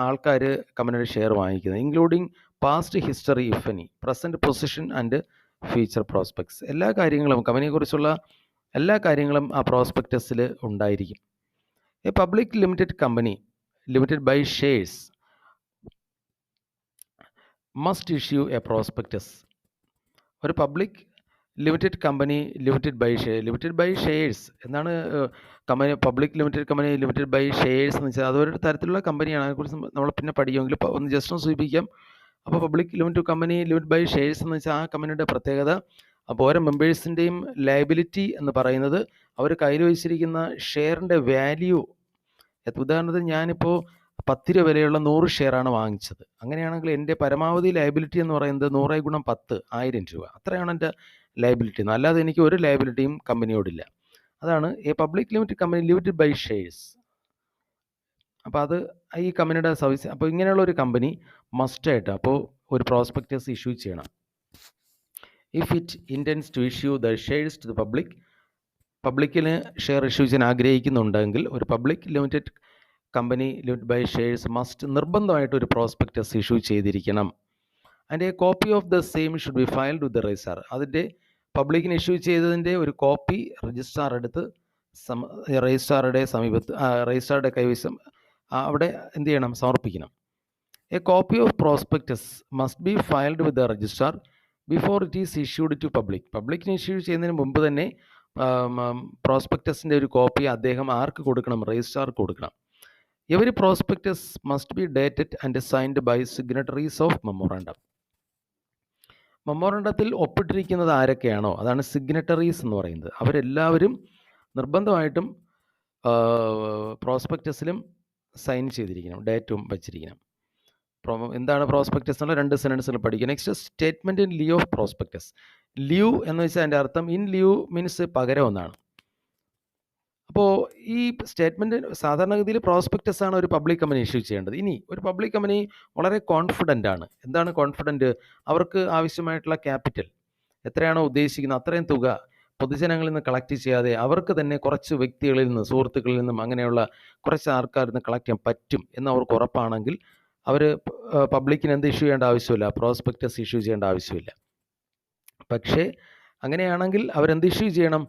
ആൾക്കാർ കമ്പനിയുടെ ഷെയർ വാങ്ങിക്കുന്നത്. Including past history if any, present position and future prospects. എല്ലാ കാര്യങ്ങളും, കമ്പനിയെക്കുറിച്ചുള്ള എല്ലാ കാര്യങ്ങളും ആ പ്രോസ്പെക്ടസിൽ ഉണ്ടായിരിക്കും. A public limited company limited by shares must issue a prospectus. ഒരു public limited company limited by shares എന്നാണ് company. Public limited company limited by shares എന്ന് വെച്ചാൽ അതൊരു തരത്തിലുള്ള കമ്പനിയാണ്. അതിനെക്കുറിച്ച് നമ്മൾ പിന്നെ പഠിക്കുമെങ്കിൽ ഒന്ന് ജസ്റ്റ് ഒന്ന് സൂചിപ്പിക്കാം. അപ്പോൾ public limited company limited by shares എന്ന് വെച്ചാൽ ആ കമ്പനിയുടെ പ്രത്യേകത, അപ്പോൾ ഓരോ മെമ്പേഴ്സിൻ്റെയും ലയബിലിറ്റി എന്ന് പറയുന്നത് അവർ കയ്യിൽ വെച്ചിരിക്കുന്ന ഷെയറിൻ്റെ വാല്യൂ. ഉദാഹരണത്തിന് ഞാനിപ്പോൾ 10 രൂപ വിലയുള്ള 100 ഷെയറാണ് വാങ്ങിച്ചത്. അങ്ങനെയാണെങ്കിൽ എൻ്റെ പരമാവധി ലയബിലിറ്റി എന്ന് പറയുന്നത് 100 × 10 1000 രൂപ. അത്രയാണ് എൻ്റെ ലയബിലിറ്റി. അല്ലാതെ എനിക്ക് ഒരു ലയബിലിറ്റിയും കമ്പനിയോടില്ല. അതാണ് a public limited company limited by shares. അപ്പോൾ അത് ഈ കമ്പനിയുടെ സർവീസ്. അപ്പോൾ ഇങ്ങനെയുള്ള ഒരു കമ്പനി മസ്റ്റായിട്ട് അപ്പോൾ ഒരു പ്രോസ്പെക്ടസ് ഇഷ്യൂ ചെയ്യണം. If it intends to issue the shares to the പബ്ലിക്കിന് ഷെയർ ഇഷ്യൂ ചെയ്യാൻ ആഗ്രഹിക്കുന്നുണ്ടെങ്കിൽ ഒരു public limited company limited by shares must നിർബന്ധമായിട്ട് ഒരു പ്രോസ്പെക്ടസ് ഇഷ്യൂ ചെയ്തിരിക്കണം. And a copy of the same should be filed with the registrar. അതിൻ്റെ പബ്ലിക്കിന് ഇഷ്യൂ ചെയ്തതിൻ്റെ ഒരു കോപ്പി രജിസ്ട്രാർ എടുത്ത് രജിസ്ട്രാറുടെ സമീപത്ത് രജിസ്ട്രാറുടെ കൈവശം അവിടെ എന്ത് ചെയ്യണം, സമർപ്പിക്കണം. A copy of prospectus must be filed with the registrar before it is issued to public. പബ്ലിക്കിന് ഇഷ്യൂ ചെയ്യുന്നതിന് മുമ്പ് തന്നെ പ്രോസ്പെക്ടസിൻ്റെ ഒരു കോപ്പി അദ്ദേഹം ആർക്ക് കൊടുക്കണം, രജിസ്ട്രാർക്ക് കൊടുക്കണം. Every prospectus must be dated and signed by signatories of memorandum. മെമ്മോറാണ്ടത്തിൽ ഒപ്പിട്ടിരിക്കുന്നത് ആരൊക്കെയാണോ അതാണ് സിഗ്നറ്ററീസ് എന്ന് പറയുന്നത്. അവരെല്ലാവരും നിർബന്ധമായിട്ടും പ്രോസ്പെക്ടസിലും സൈൻ ചെയ്തിരിക്കണം, ഡേറ്റും വച്ചിരിക്കണം. എന്താണ് പ്രോസ്പെക്ടസ് എന്നുള്ള 2 സെൻറ്റൻസുകൾ പഠിക്കുക. Next statement in lieu of prospectus. Lieu എന്ന് വെച്ചാൽ അതിൻ്റെ അർത്ഥം ഇൻ ലിeu മീൻസ് പകരം എന്നാണ്. അപ്പോൾ ഈ സ്റ്റേറ്റ്മെൻറ്റ് സാധാരണഗതിയിൽ പ്രോസ്പെക്ടസ് ആണ് ഒരു പബ്ലിക് കമ്പനി ഇഷ്യൂ ചെയ്യേണ്ടത്. ഇനി ഒരു പബ്ലിക് കമ്പനി വളരെ കോൺഫിഡൻ്റ് ആണ്. എന്താണ് കോൺഫിഡൻറ്റ്? അവർക്ക് ആവശ്യമായിട്ടുള്ള ക്യാപിറ്റൽ എത്രയാണോ ഉദ്ദേശിക്കുന്നത് അത്രയും തുക പൊതുജനങ്ങളിൽ നിന്ന് കളക്ട് ചെയ്യാതെ അവർക്ക് തന്നെ കുറച്ച് വ്യക്തികളിൽ നിന്ന്, സുഹൃത്തുക്കളിൽ നിന്നും അങ്ങനെയുള്ള കുറച്ച് ആൾക്കാരിൽ നിന്ന് കളക്ട് ചെയ്യാൻ പറ്റും എന്ന് അവർക്ക് ഉറപ്പാണെങ്കിൽ അവർ പബ്ലിക്കിന് എന്ത് ഇഷ്യൂ ചെയ്യേണ്ട ആവശ്യമില്ല, പ്രോസ്പെക്ടസ് ഇഷ്യൂ ചെയ്യേണ്ട ആവശ്യമില്ല. പക്ഷേ അങ്ങനെയാണെങ്കിൽ അവരെന്ത് ഇഷ്യൂ ചെയ്യണം,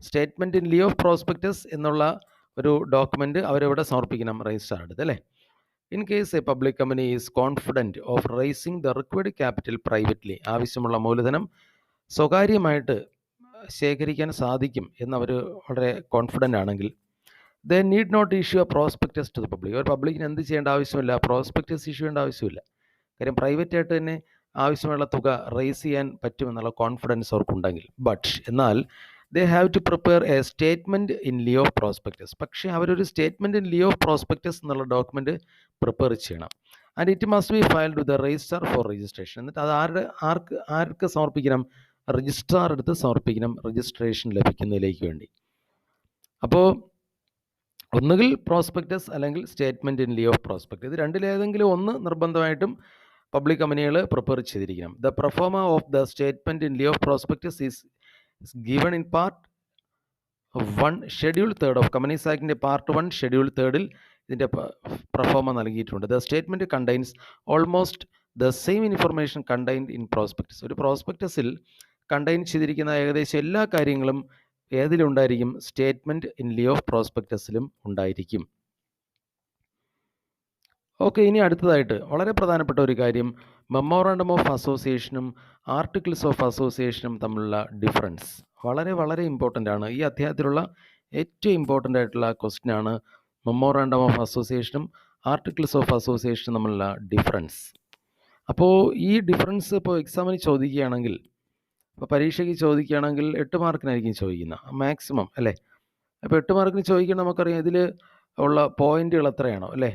statement in lieu of prospectus എന്നുള്ള ഒരു ഡോക്യുമെൻറ്റ് അവരെവിടെ സമർപ്പിക്കണം, രജിസ്ട്രാർ എടുത്ത് അല്ലേ. In case a public company is confident of raising the required capital privately, ആവശ്യമുള്ള മൂലധനം സ്വകാര്യമായിട്ട് ശേഖരിക്കാൻ സാധിക്കും എന്നവർ വളരെ കോൺഫിഡൻ്റ് ആണെങ്കിൽ they need not issue a prospectus to the public. ഒരു പബ്ലിക്കിന് എന്ത് ചെയ്യേണ്ട ആവശ്യമില്ല, പ്രോസ്പെക്ടസ് ഇഷ്യൂ ചെയ്യേണ്ട ആവശ്യമില്ല. കാര്യം പ്രൈവറ്റായിട്ട് തന്നെ ആവശ്യമുള്ള തുക റേസ് ചെയ്യാൻ പറ്റുമെന്നുള്ള കോൺഫിഡൻസ് അവർക്കുണ്ടെങ്കിൽ. എന്നാൽ they have to prepare a statement in lieu of prospectus. പക്ഷേ അവരൊരു statement in lieu of prospectus എന്നുള്ള ഡോക്യുമെൻറ്റ് പ്രിപ്പയർ ചെയ്യണം. And it must be filed with the registrar for registration. എന്നിട്ട് അത് ആർക്ക് സമർപ്പിക്കണം, രജിസ്ട്രാർ എടുത്ത് സമർപ്പിക്കണം, രജിസ്ട്രേഷൻ ലഭിക്കുന്നതിലേക്ക് വേണ്ടി. അപ്പോൾ ഒന്നുകിൽ പ്രോസ്പെക്ടസ് അല്ലെങ്കിൽ statement in lieu of prospectus, ഇത് രണ്ടിലേതെങ്കിലും ഒന്ന് നിർബന്ധമായിട്ടും പബ്ലിക് കമ്പനികൾ പ്രിപ്പയർ ചെയ്തിരിക്കണം. The proforma of the statement in lieu of prospectus is given in part 1 schedule 3 of companies ആക്ടിൻ്റെ പാർട്ട് 1 ഷെഡ്യൂൾ 3 ഇതിൻ്റെ പ്രൊഫോമ നൽകിയിട്ടുണ്ട്. The statement contains almost the same information contained in prospectus. ഒരു പ്രോസ്പെക്ടസിൽ കണ്ടെയ്ൻ ചെയ്തിരിക്കുന്ന ഏകദേശം എല്ലാ കാര്യങ്ങളും ഏതിലുണ്ടായിരിക്കും, സ്റ്റേറ്റ്മെൻറ്റ് ഇൻ ലിeu ഓഫ് പ്രോസ്പെക്ടസിലും ഉണ്ടായിരിക്കും. ഓക്കെ, ഇനി അടുത്തതായിട്ട് വളരെ പ്രധാനപ്പെട്ട ഒരു കാര്യം, മെമ്മോറാണ്ടം ഓഫ് അസോസിയേഷനും ആർട്ടിക്കിൾസ് ഓഫ് അസോസിയേഷനും തമ്മിലുള്ള ഡിഫറൻസ് വളരെ വളരെ ഇമ്പോർട്ടൻ്റ് ആണ്. ഈ അധ്യായത്തിലുള്ള ഏറ്റവും ഇമ്പോർട്ടൻ്റ് ആയിട്ടുള്ള ക്വസ്റ്റ്യൻ ആണ് മെമ്മോറാണ്ടം ഓഫ് അസോസിയേഷനും ആർട്ടിക്കിൾസ് ഓഫ് അസോസിയേഷനും തമ്മിലുള്ള ഡിഫറൻസ്. അപ്പോൾ ഈ ഡിഫറൻസ് ഇപ്പോൾ എക്സാമിന് ചോദിക്കുകയാണെങ്കിൽ, ഇപ്പോൾ പരീക്ഷയ്ക്ക് ചോദിക്കുകയാണെങ്കിൽ 8 മാർക്കിനായിരിക്കും ചോദിക്കുന്നത് മാക്സിമം അല്ലേ. അപ്പോൾ 8 മാർക്കിന് ചോദിക്കണം, നമുക്കറിയാം ഇതിൽ ഉള്ള പോയിന്റുകൾ എത്രയാണോ അല്ലേ.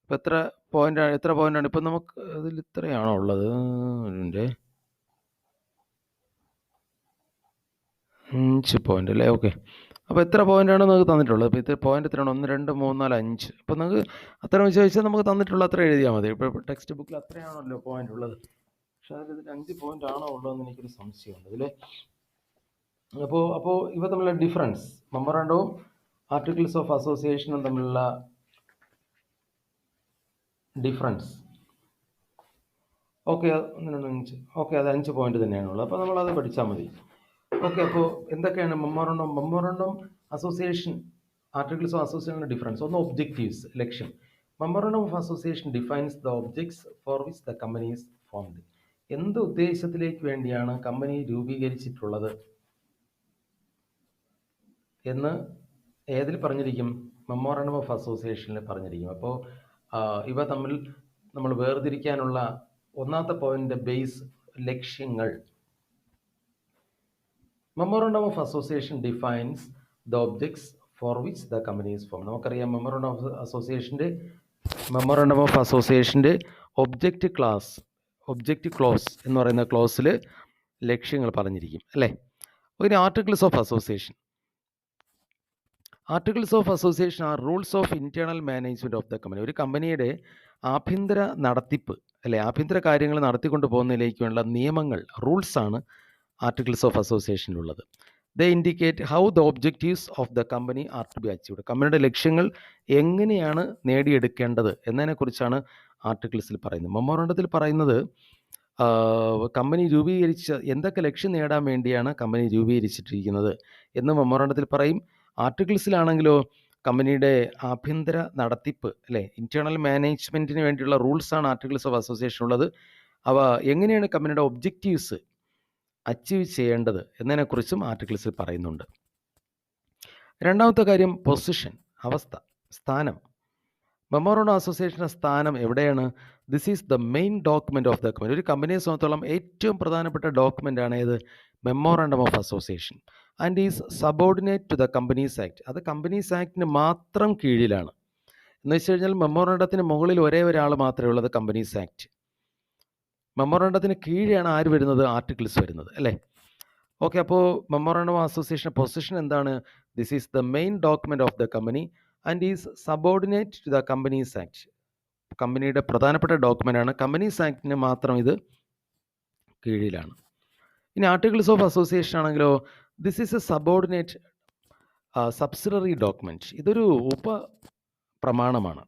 ഇപ്പോൾ എത്ര പോയിൻ്റാണ് ഇപ്പം നമുക്ക് ഇതിൽ ഇത്രയാണോ ഉള്ളത്, 5 പോയിൻ്റ് അല്ലേ. ഓക്കെ, അപ്പോൾ എത്ര പോയിൻ്റാണ് നമുക്ക് തന്നിട്ടുള്ളത്? ഇപ്പോൾ ഇത്ര പോയിൻ്റ് എത്രയാണ്, 1 2 3 4 5. അപ്പോൾ നമുക്ക് അത്ര ചോദിച്ചാൽ നമുക്ക് തന്നിട്ടുള്ള അത്ര എഴുതിയാൽ മതി. ഇപ്പോൾ ടെക്സ്റ്റ് ബുക്കിൽ അത്രയാണല്ലോ പോയിൻ്റ് ഉള്ളത്. പക്ഷേ അതിൽ 5 പോയിൻ്റ് ആണോ ഉള്ളതെന്ന് എനിക്കൊരു സംശയമുണ്ട് ഇതിൽ. അപ്പോൾ ഇവ തമ്മിലുള്ള ഡിഫറൻസ്, മെമ്മോറാണ്ടവും ആർട്ടിക്കിൾസ് ഓഫ് അസോസിയേഷനും തമ്മിലുള്ള ഡിഫറൻസ്. ഓക്കെ, 1 2 5. ഓക്കെ, അത് 5 പോയിൻ്റ് തന്നെയാണുള്ളത്. അപ്പോൾ നമ്മളത് പഠിച്ചാൽ മതി. ഓക്കെ, അപ്പോൾ എന്തൊക്കെയാണ് മെമ്മോറാണ്ടം അസോസിയേഷൻ ആർട്ടിക്കിൾസ് ഓഫ് അസോസിയേഷൻ്റെ ഡിഫറൻസ്? ഒന്ന്, ഒബ്ജക്റ്റീവ്സ്, ലക്ഷ്യം. Memorandum of association defines the objects for which the company is formed. എന്ത് ഉദ്ദേശത്തിലേക്ക് വേണ്ടിയാണ് കമ്പനി രൂപീകരിച്ചിട്ടുള്ളത് എന്ന് ഏതിൽ പറഞ്ഞിരിക്കും? മെമ്മോറാണ്ടം ഓഫ് അസോസിയേഷനിൽ പറഞ്ഞിരിക്കും. അപ്പോൾ ഇവ തമ്മിൽ നമ്മൾ വേർതിരിക്കാനുള്ള ഒന്നാമത്തെ പോയിന്റ്, ബേസ്, ലക്ഷ്യങ്ങൾ. Memorandum of association defines the objects for which the company is form. നമുക്കറിയാം മെമ്മോറാണ്ടം ഓഫ് അസോസിയേഷൻ്റെ ഒബ്ജക്റ്റ് ക്ലോസ് എന്ന് പറയുന്ന ക്ലോസിൽ ലക്ഷ്യങ്ങൾ പറഞ്ഞിരിക്കും അല്ലേ. ഇനി articles of association. Articles of association are rules of internal management of the company. ഒരു കമ്പനിയുടെ ആഭ്യന്തര നടത്തിപ്പ് അല്ലെ, ആഭ്യന്തര കാര്യങ്ങൾ നടത്തിക്കൊണ്ട് പോകുന്നതിലേക്കുള്ള നിയമങ്ങൾ, റൂൾസാണ് ആർട്ടിക്കിൾസ് ഓഫ് അസോസിയേഷനിലുള്ളത്. The indicate how the objectives of the company are to be achieved. കമ്പനിയുടെ ലക്ഷ്യങ്ങൾ എങ്ങനെയാണ് നേടിയെടുക്കേണ്ടത് എന്നതിനെക്കുറിച്ചാണ് ആർട്ടിക്കിൾസിൽ പറയുന്നത്. മെമ്മോറാണ്ടത്തിൽ പറയുന്നത് കമ്പനി എന്തൊക്കെ ലക്ഷ്യം നേടാൻ വേണ്ടിയാണ് കമ്പനി രൂപീകരിച്ചിട്ടിരിക്കുന്നത് എന്ന് മെമ്മോറാണ്ടത്തിൽ പറയും. ആർട്ടിക്കിൾസിലാണെങ്കിലോ കമ്പനിയുടെ ആഭ്യന്തര നടത്തിപ്പ്, അല്ലേ, ഇന്റേണൽ മാനേജ്മെന്റിന് വേണ്ടിയുള്ള റൂൾസാണ് ആർട്ടിക്കിൾസ് ഓഫ് അസോസിയേഷൻ ഉള്ളത്. അവ എങ്ങനെയാണ് കമ്പനിയുടെ ഒബ്ജക്റ്റീവ്സ് അച്ചീവ് ചെയ്യേണ്ടത് എന്നതിനെക്കുറിച്ചും ആർട്ടിക്കിൾസിൽ പറയുന്നുണ്ട്. രണ്ടാമത്തെ കാര്യം പൊസിഷൻ, അവസ്ഥ, സ്ഥാനം. മെമ്മോറാണ്ടം ഓഫ് അസോസിയേഷൻ്റെ സ്ഥാനം എവിടെയാണ്? This is the main document of the company. ഒരു കമ്പനിയെ സംബന്ധിച്ചോളം ഏറ്റവും പ്രധാനപ്പെട്ട ഡോക്യുമെൻ്റ് ആണ് ഏത്? Memorandum of association. And is subordinate to the companies Act. അത് കമ്പനീസ് ആക്ടിന് മാത്രം കീഴിലാണ്. എന്ന് വെച്ച് കഴിഞ്ഞാൽ മെമ്മോറാണ്ടത്തിന് മുകളിൽ ഒരേ ഒരാൾ മാത്രമേ ഉള്ളത്, കമ്പനീസ് ആക്ട്. മെമ്മോറാണ്ടത്തിന് കീഴെയാണ് ആര് വരുന്നത്? ആർട്ടിക്കിൾസ് വരുന്നത്, അല്ലേ? ഓക്കെ, അപ്പോൾ മെമ്മോറാണ്ടം ഓഫ് അസോസിയേഷൻ പൊസിഷൻ എന്താണ്? This is the main document of the company and is subordinate to the companies Act. കമ്പനിയുടെ പ്രധാനപ്പെട്ട ഡോക്യുമെൻ്റ് ആണ്, കമ്പനീസ് ആക്ടിന് മാത്രം ഇത് കീഴിലാണ്. ഇനി ആർട്ടിക്കിൾസ് ഓഫ് അസോസിയേഷൻ ആണെങ്കിലോ this is a subordinate subsidiary document. ഇതൊരു ഉപപ്രമാണമാണ്,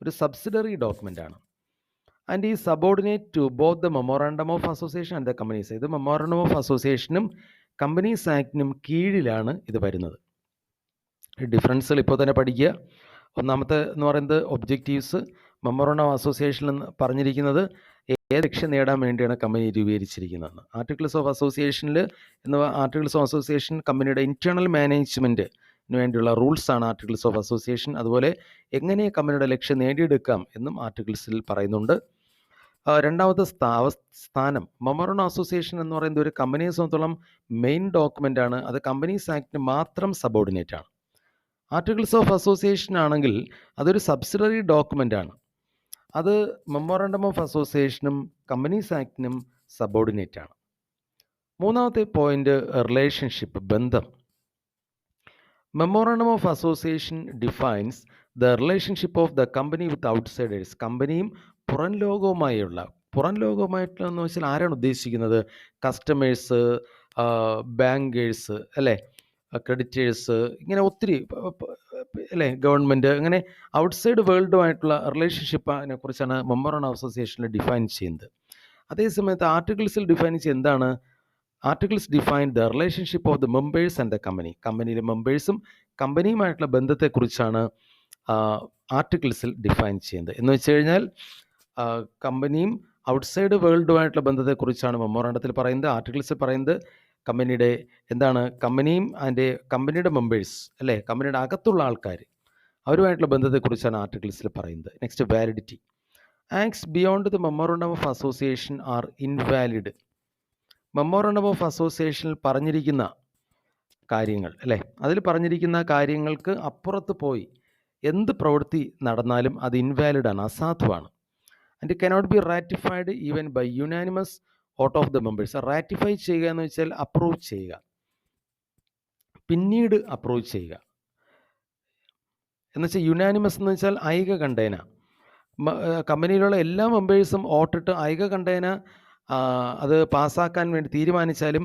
ഒരു സബ്സിഡറി ഡോക്യുമെൻ്റ് ആണ്. ആൻഡ് ഈ subordinate to both the memorandum of association and the companies. ഇത് മെമ്മോറാണ്ടം ഓഫ് അസോസിയേഷനും കമ്പനീസ് ആക്ടിനും കീഴിലാണ് ഇത് വരുന്നത്. ഡിഫറൻസുകൾ ഇപ്പോൾ തന്നെ പഠിക്കുക. ഒന്നാമത്തെ എന്ന് പറയുന്നത് ഒബ്ജക്റ്റീവ്സ്. മെമ്മോറാണ്ടം ഓഫ് അസോസിയേഷനിൽ നിന്ന് പറഞ്ഞിരിക്കുന്നത് ഏത് ലക്ഷ്യം നേടാൻ വേണ്ടിയാണ് കമ്പനി രൂപീകരിച്ചിരിക്കുന്നതെന്ന്. ആർട്ടിക്കിൾസ് ഓഫ് അസോസിയേഷനിൽ ആർട്ടിക്കിൾസ് ഓഫ് അസോസിയേഷൻ കമ്പനിയുടെ ഇൻറ്റേർണൽ മാനേജ്മെൻറ്റിന് വേണ്ടിയുള്ള റൂൾസാണ് ആർട്ടിക്കിൾസ് ഓഫ് അസോസിയേഷൻ. അതുപോലെ എങ്ങനെ കമ്പനിയുടെ ലക്ഷ്യം നേടിയെടുക്കാം എന്നും ആർട്ടിക്കിൾസിൽ പറയുന്നുണ്ട്. രണ്ടാമത്തെ സ്ഥാനം. മെമ്മോറാണ്ടം ഓഫ് അസോസിയേഷൻ എന്ന് പറയുന്നത് ഒരു കമ്പനിയെ സംബന്ധിച്ചോളം മെയിൻ ഡോക്യുമെൻ്റ് ആണ്. അത് കമ്പനീസ് ആക്ടിന് മാത്രം സബോർഡിനേറ്റ് ആണ്. ആർട്ടിക്കിൾസ് ഓഫ് അസോസിയേഷൻ ആണെങ്കിൽ അതൊരു സബ്സിഡറി ഡോക്യുമെൻ്റ് ആണ്. അത് മെമ്മോറാണ്ടം ഓഫ് അസോസിയേഷനും കമ്പനീസ് ആക്ടിനും സബോർഡിനേറ്റ് ആണ്. മൂന്നാമത്തെ പോയിന്റ് റിലേഷൻഷിപ്പ്, ബന്ധം. Memorandum of association defines the relationship of the company with outsiders. കമ്പനിയും പുറം ലോകവുമായിട്ടെന്ന് വെച്ചാൽ ആരാണ് ഉദ്ദേശിക്കുന്നത്? കസ്റ്റമേഴ്സ്, ബാങ്കേഴ്സ്, അല്ലേ, ക്രെഡിറ്റേഴ്സ്, ഇങ്ങനെ ഒത്തിരി, അല്ലേ, ഗവൺമെൻറ്, അങ്ങനെ ഔട്ട്സൈഡ് വേൾഡുമായിട്ടുള്ള റിലേഷൻഷിപ്പിനെ കുറിച്ചാണ് മെമ്മോറാണ്ടം ഓഫ് അസോസിയേഷനിൽ ഡിഫൈൻ ചെയ്യുന്നത്. അതേസമയത്ത് ആർട്ടിക്കിൾസിൽ ഡിഫൈൻ ചെയ്യുന്നത് എന്താണ്? Articles define the relationship of the members and the company. കമ്പനിയിലെ മെമ്പേഴ്സും കമ്പനിയുമായിട്ടുള്ള ബന്ധത്തെക്കുറിച്ചാണ് ആർട്ടിക്കിൾസിൽ ഡിഫൈൻ ചെയ്യുന്നത്. എന്ന് വെച്ച് കഴിഞ്ഞാൽ കമ്പനിയും ഔട്ട്സൈഡ് വേൾഡുമായിട്ടുള്ള ബന്ധത്തെക്കുറിച്ചാണ് മെമ്മോറാണ്ടത്തിൽ പറയുന്നത്. ആർട്ടിക്കിൾസിൽ പറയുന്നത് കമ്പനിയുടെ എന്താണ്? കമ്പനിയും അതിൻ്റെ കമ്പനിയുടെ മെമ്പേഴ്സ്, അല്ലേ, കമ്പനിയുടെ അകത്തുള്ള ആൾക്കാർ, അവരുമായിട്ടുള്ള ബന്ധത്തെക്കുറിച്ചാണ് ആർട്ടിക്കിൾസിൽ പറയുന്നത്. Next, validity. Acts beyond the memorandum of association are invalid. Memorandum of അസോസിയേഷനിൽ പറഞ്ഞിരിക്കുന്ന കാര്യങ്ങൾ, അല്ലേ, അതിൽ പറഞ്ഞിരിക്കുന്ന കാര്യങ്ങൾക്ക് അപ്പുറത്ത് പോയി എന്ത് പ്രവൃത്തി നടന്നാലും അത് ഇൻവാലിഡാണ്, അസാധുവാണ്. And cannot be ratified even by unanimous vote of the members. Ratify ചെയ്യുക എന്ന് വെച്ചാൽ അപ്രൂവ് ചെയ്യുക, പിന്നീട് അപ്രൂവ് ചെയ്യുക എന്ന് വെച്ചാൽ യുനാനിമസ് എന്ന് വെച്ചാൽ ഐകകണ്ഠേന. കമ്പനിയിലുള്ള എല്ലാ മെമ്പേഴ്സും വോട്ടിട്ട് ഐകകണ്ഠേന അത് പാസ്സാക്കാൻ വേണ്ടി തീരുമാനിച്ചാലും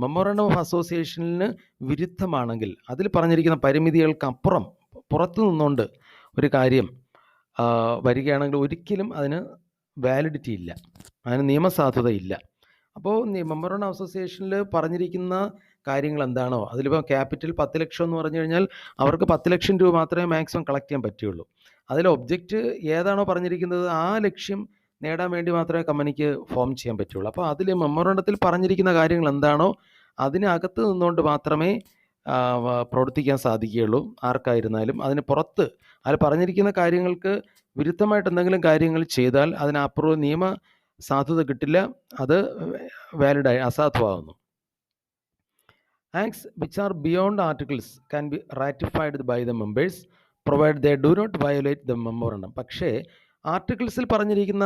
മെമ്മോറാണ്ടം ഓഫ് അസോസിയേഷനിന് വിരുദ്ധമാണെങ്കിൽ, അതിൽ പറഞ്ഞിരിക്കുന്ന പരിമിതികൾക്കപ്പുറം പുറത്തു നിന്നുകൊണ്ട് ഒരു കാര്യം വരികയാണെങ്കിൽ ഒരിക്കലും അതിന് വാലിഡിറ്റി ഇല്ല, അതിന് നിയമസാധുത ഇല്ല. അപ്പോൾ മെമ്മോറാണ്ടം ഓഫ് അസോസിയേഷനിൽ പറഞ്ഞിരിക്കുന്ന കാര്യങ്ങൾ എന്താണോ, അതിലിപ്പോൾ ക്യാപിറ്റൽ 10 ലക്ഷം എന്ന് പറഞ്ഞു കഴിഞ്ഞാൽ അവർക്ക് 10 ലക്ഷം രൂപ മാത്രമേ മാക്സിമം കളക്ട് ചെയ്യാൻ പറ്റുള്ളൂ. അതിൽ ഒബ്ജക്റ്റ് ഏതാണോ പറഞ്ഞിരിക്കുന്നത് ആ ലക്ഷ്യം നേടാൻ വേണ്ടി മാത്രമേ കമ്പനിക്ക് ഫോം ചെയ്യാൻ പറ്റുള്ളൂ. അപ്പോൾ അതിൽ മെമ്മോറാണ്ടത്തിൽ പറഞ്ഞിരിക്കുന്ന കാര്യങ്ങൾ എന്താണോ അതിനകത്ത് നിന്നുകൊണ്ട് മാത്രമേ പ്രവർത്തിക്കാൻ സാധിക്കുകയുള്ളൂ ആർക്കായിരുന്നാലും. അതിന് പുറത്ത് അതിൽ പറഞ്ഞിരിക്കുന്ന കാര്യങ്ങൾക്ക് വിരുദ്ധമായിട്ട് എന്തെങ്കിലും കാര്യങ്ങൾ ചെയ്താൽ അതിന് അപ്രൂവ് നിയമ സാധുത കിട്ടില്ല, അത് വാലിഡായി അസാധുവാകുന്നു. Acts which are beyond articles can be ratified by the members provide they do not violate the memorandum. പക്ഷേ ആർട്ടിക്കിൾസിൽ പറഞ്ഞിരിക്കുന്ന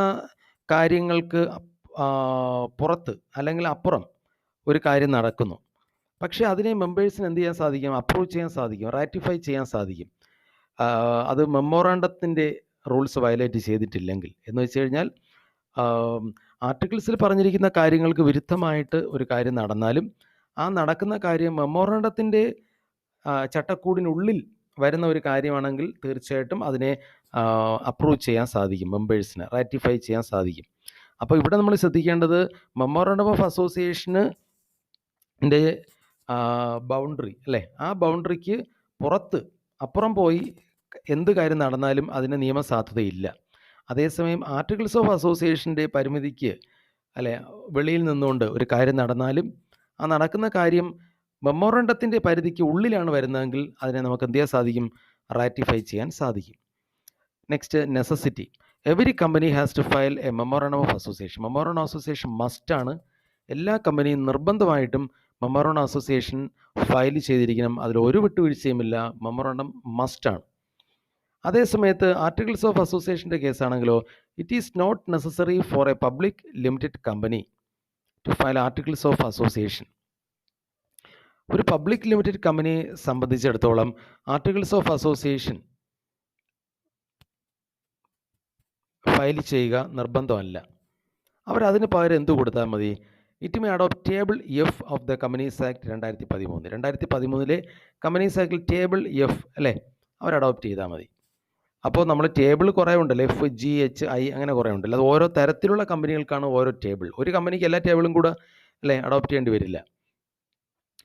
കാര്യങ്ങൾക്ക് പുറത്ത് അല്ലെങ്കിൽ അപ്പുറം ഒരു കാര്യം നടക്കുന്നു, പക്ഷേ അതിനെ മെമ്പേഴ്സിന് എന്ത് ചെയ്യാൻ സാധിക്കും? അപ്രൂവ് ചെയ്യാൻ സാധിക്കും, റാറ്റിഫൈ ചെയ്യാൻ സാധിക്കും. അത് മെമ്മോറാണ്ടത്തിൻ്റെ റൂൾസ് വയലേറ്റ് ചെയ്തിട്ടില്ലെങ്കിൽ. എന്ന് വെച്ച് കഴിഞ്ഞാൽ ആർട്ടിക്കിൾസിൽ പറഞ്ഞിരിക്കുന്ന കാര്യങ്ങൾക്ക് വിരുദ്ധമായിട്ട് ഒരു കാര്യം നടന്നാലും ആ നടക്കുന്ന കാര്യം മെമ്മോറാണ്ടത്തിൻ്റെ ചട്ടക്കൂടിനുള്ളിൽ വരുന്ന ഒരു കാര്യമാണെങ്കിൽ തീർച്ചയായിട്ടും അതിനെ അപ്രൂവ് ചെയ്യാൻ സാധിക്കും, മെമ്പേഴ്സിന് റാറ്റിഫൈ ചെയ്യാൻ സാധിക്കും. അപ്പോൾ ഇവിടെ നമ്മൾ ശ്രദ്ധിക്കേണ്ടത് മെമ്മോറാണ്ടം ഓഫ് അസോസിയേഷന് ബൗണ്ടറി അല്ലേ, ആ ബൗണ്ടറിക്ക് അപ്പുറം പോയി എന്ത് കാര്യം നടന്നാലും അതിന് നിയമസാധുതയില്ല. അതേസമയം ആർട്ടിക്കിൾസ് ഓഫ് അസോസിയേഷൻ്റെ പരിമിതിക്ക് അല്ലെ വെളിയിൽ നിന്നുകൊണ്ട് ഒരു കാര്യം നടന്നാലും ആ നടക്കുന്ന കാര്യം മെമ്മോറാണ്ടത്തിൻ്റെ പരിധിക്ക് ഉള്ളിലാണ് വരുന്നതെങ്കിൽ അതിനെ നമുക്ക് എന്ത് ചെയ്യാൻ സാധിക്കും, റാറ്റിഫൈ ചെയ്യാൻ സാധിക്കും. Next, necessity. Every company has to file a memorandum of association. Memorandum association മസ്റ്റാണ്. എല്ലാ കമ്പനിയും നിർബന്ധമായിട്ടും മെമ്മോറാണ്ടം അസോസിയേഷൻ ഫയൽ ചെയ്തിരിക്കണം. അതിൽ ഒരു വിട്ടുവീഴ്ചയുമില്ല. മെമ്മോറാണ്ടം മസ്റ്റാണ്. അതേസമയത്ത് ആർട്ടിക്കിൾസ് ഓഫ് അസോസിയേഷൻ്റെ കേസാണെങ്കിലോ, it is not necessary for a public limited company to file articles of association. ഒരു പബ്ലിക് ലിമിറ്റഡ് കമ്പനിയെ സംബന്ധിച്ചിടത്തോളം ആർട്ടിക്കിൾസ് ഓഫ് അസോസിയേഷൻ ഫയൽ ചെയ്യുക നിർബന്ധമല്ല. അവരതിന് പകരം എന്തു കൊടുത്താൽ മതി? It may adopt table F of the companies act 2013. 2013 companies ആക്ടിൽ ടേബിൾ എഫ് അല്ലേ, അവർ അഡോപ്റ്റ് ചെയ്താൽ മതി. അപ്പോൾ നമ്മൾ ടേബിൾ കുറേ ഉണ്ടല്ലോ, എഫ്, ജി, എച്ച്, ഐ അങ്ങനെ കുറേ ഉണ്ടല്ലോ. അത് ഓരോ തരത്തിലുള്ള കമ്പനികൾക്കാണ് ഓരോ ടേബിൾ. ഒരു കമ്പനിക്ക് എല്ലാ ടേബിളും കൂടെ അല്ലേ അഡോപ്റ്റ് ചെയ്യേണ്ടി വരില്ല.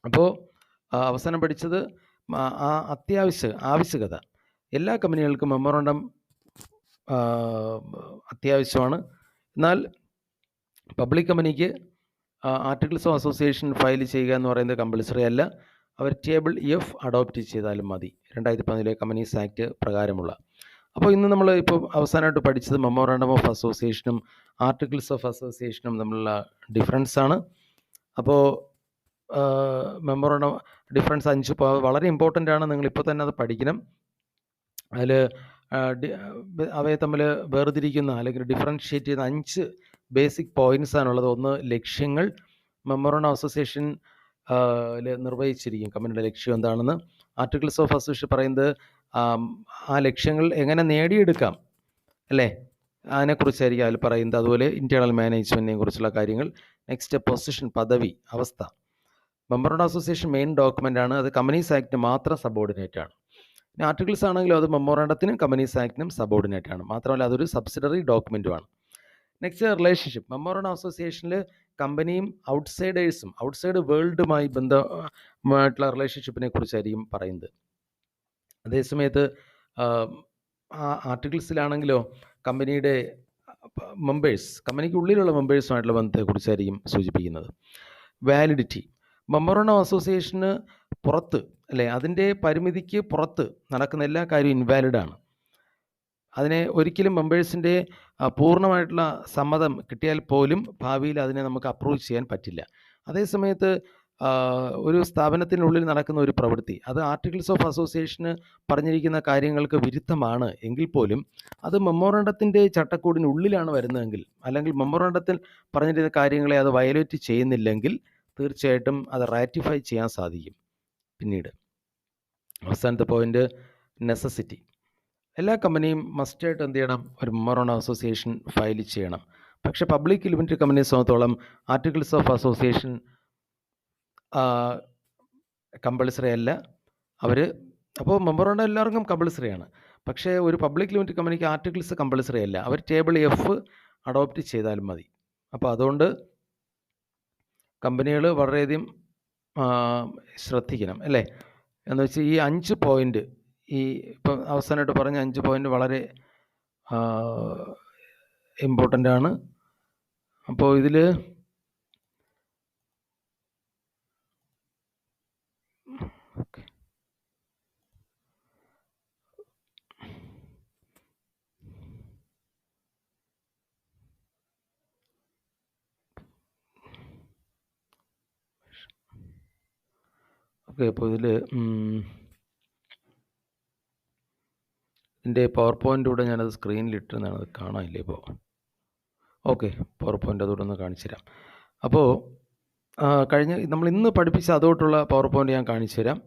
അപ്പോൾ അവസാനം പഠിച്ചത് ആ ആവശ്യകത എല്ലാ കമ്പനികൾക്കും മെമ്മോറാണ്ടം അത്യാവശ്യമാണ്. എന്നാൽ പബ്ലിക് കമ്പനിക്ക് ആർട്ടിക്കിൾസ് ഓഫ് അസോസിയേഷൻ ഫയൽ ചെയ്യുക എന്ന് പറയുന്നത് കമ്പൽസറി അല്ല. അവർ ടേബിൾ എഫ് അഡോപ്റ്റ് ചെയ്താലും മതി, 2013 കമ്പനീസ് ആക്ട് പ്രകാരമുള്ള. അപ്പോൾ ഇന്ന് നമ്മൾ ഇപ്പോൾ അവസാനമായിട്ട് പഠിച്ചത് മെമ്മോറാണ്ടം ഓഫ് അസോസിയേഷനും ആർട്ടിക്കിൾസ് ഓഫ് അസോസിയേഷനും തമ്മിലുള്ള ഡിഫറൻസാണ്. അപ്പോൾ മെമ്മോറാണ്ടം ഡിഫറൻസ് 5 വളരെ ഇമ്പോർട്ടൻ്റ് ആണ്. നിങ്ങളിപ്പോൾ തന്നെ അത് പഠിക്കണം. അതിൽ അവയെ തമ്മിൽ വേർതിരിക്കുന്ന അല്ലെങ്കിൽ ഡിഫറൻഷ്യേറ്റ് ചെയ്യുന്ന 5 ബേസിക് പോയിൻറ്റ്സ് ആണുള്ളത്. ഒന്ന്, ലക്ഷ്യങ്ങൾ. മെമ്മോറാണ്ടം അസോസിയേഷൻ നിർവഹിച്ചിരിക്കും കമ്പനിയുടെ ലക്ഷ്യം എന്താണെന്ന്. ആർട്ടിക്കിൾസ് ഓഫ് അസോസിയേഷൻ പറയുന്നത് ആ ലക്ഷ്യങ്ങൾ എങ്ങനെ നേടിയെടുക്കാം അല്ലേ, അതിനെക്കുറിച്ചായിരിക്കും അതിൽ പറയുന്നത്. അതുപോലെ ഇൻറ്റേർണൽ മാനേജ്മെൻറ്റിനെ കുറിച്ചുള്ള കാര്യങ്ങൾ. നെക്സ്റ്റ്, പൊസിഷൻ, പദവി, അവസ്ഥ. മെമ്മോറാണ്ടം അസോസിയേഷൻ മെയിൻ ഡോക്യുമെൻ്റ് ആണ്. അത് കമ്പനീസ് ആക്ടിന് മാത്രം സബോർഡിനേറ്റ് ആണ്. പിന്നെ ആർട്ടിക്കിൾസ് ആണെങ്കിലും അത് മെമ്മോറാണ്ടത്തിനും കമ്പനീസ് ആക്ടിനും സബോർഡിനേറ്റ് ആണ്. മാത്രമല്ല അതൊരു സബ്സിഡറി ഡോക്യുമെൻറ്റുമാണ്. Next, relationship. മെമ്മോറാണ്ടം അസോസിയേഷനിൽ കമ്പനിയും ഔട്ട്സൈഡ് വേൾഡുമായി ബന്ധമായിട്ടുള്ള റിലേഷൻഷിപ്പിനെ കുറിച്ചായിരിക്കും പറയുന്നത്. അതേസമയത്ത് ആർട്ടിക്കിൾസിലാണെങ്കിലോ കമ്പനിയുടെ കമ്പനിക്ക് ഉള്ളിലുള്ള മെമ്പേഴ്സുമായിട്ടുള്ള ബന്ധത്തെക്കുറിച്ചായിരിക്കും സൂചിപ്പിക്കുന്നത്. വാലിഡിറ്റി. മെമ്മോറാണ്ടം അസോസിയേഷന് പുറത്ത് അല്ലേ, അതിൻ്റെ പരിമിതിക്ക് പുറത്ത് നടക്കുന്ന എല്ലാ കാര്യവും ഇൻവാലിഡാണ്. അതിനെ ഒരിക്കലും മെമ്പേഴ്സിൻ്റെ പൂർണ്ണമായിട്ടുള്ള സമ്മതം കിട്ടിയാൽ പോലും ഭാവിയിൽ അതിനെ നമുക്ക് അപ്രൂവ് ചെയ്യാൻ പറ്റില്ല. അതേസമയത്ത് ഒരു സ്ഥാപനത്തിനുള്ളിൽ നടക്കുന്ന ഒരു പ്രവൃത്തി അത് ആർട്ടിക്കിൾസ് ഓഫ് അസോസിയേഷന് പറഞ്ഞിരിക്കുന്ന കാര്യങ്ങൾക്ക് വിരുദ്ധമാണ് എങ്കിൽ പോലും അത് മെമ്മോറാണ്ടത്തിൻ്റെ ചട്ടക്കൂടിനുള്ളിലാണ് വരുന്നതെങ്കിൽ, അല്ലെങ്കിൽ മെമ്മോറാണ്ടത്തിൽ പറഞ്ഞിരിക്കുന്ന കാര്യങ്ങളെ അത് വയലേറ്റ് ചെയ്യുന്നില്ലെങ്കിൽ തീർച്ചയായിട്ടും അത് റാറ്റിഫൈ ചെയ്യാൻ സാധിക്കും. പിന്നീട് അവസാനത്തെ പോയിന്റ്, നെസസിറ്റി. എല്ലാ കമ്പനിയും മസ്റ്റായിട്ട് എന്ത് ചെയ്യണം, ഒരു മെമ്മോറാണ്ടം അസോസിയേഷൻ ഫയൽ ചെയ്യണം. പക്ഷേ പബ്ലിക് ലിമിറ്റഡ് കമ്പനിയെ സംബന്ധിച്ചോളം ആർട്ടിക്കിൾസ് ഓഫ് അസോസിയേഷൻ കമ്പൾസറി അല്ല. അപ്പോൾ മെമ്മോറാണ്ടം എല്ലാവർക്കും കമ്പൾസറിയാണ്. പക്ഷേ ഒരു പബ്ലിക് ലിമിറ്റഡ് കമ്പനിക്ക് ആർട്ടിക്കിൾസ് കമ്പൾസറി അല്ല. അവർ ടേബിൾ എഫ് അഡോപ്റ്റ് ചെയ്താലും മതി. അപ്പോൾ അതുകൊണ്ട് കമ്പനികൾ വളരെയധികം ശ്രദ്ധിക്കണം അല്ലേ. എന്ന് വെച്ചാൽ ഈ 5 പോയിൻ്റ്, ഇപ്പം അവസാനമായിട്ട് പറഞ്ഞ 5 പോയിൻ്റ് വളരെ ഇമ്പോർട്ടൻ്റ് ആണ്. അപ്പോൾ ഇതിൽ ഓക്കെ, അപ്പോൾ ഇതിൽ എൻ്റെ പവർ പോയിൻ്റിലൂടെ ഞാനത് സ്ക്രീനിലിട്ടിരുന്നതാണ്, അത് കാണാനില്ലേ ഇപ്പോൾ. ഓക്കെ, പവർ പോയിൻ്റ് അതുകൂടെ ഒന്ന് കാണിച്ചു തരാം. അപ്പോൾ നമ്മൾ ഇന്ന് പഠിപ്പിച്ച അതോട്ടുള്ള പവർ പോയിൻ്റ് ഞാൻ കാണിച്ചു തരാം.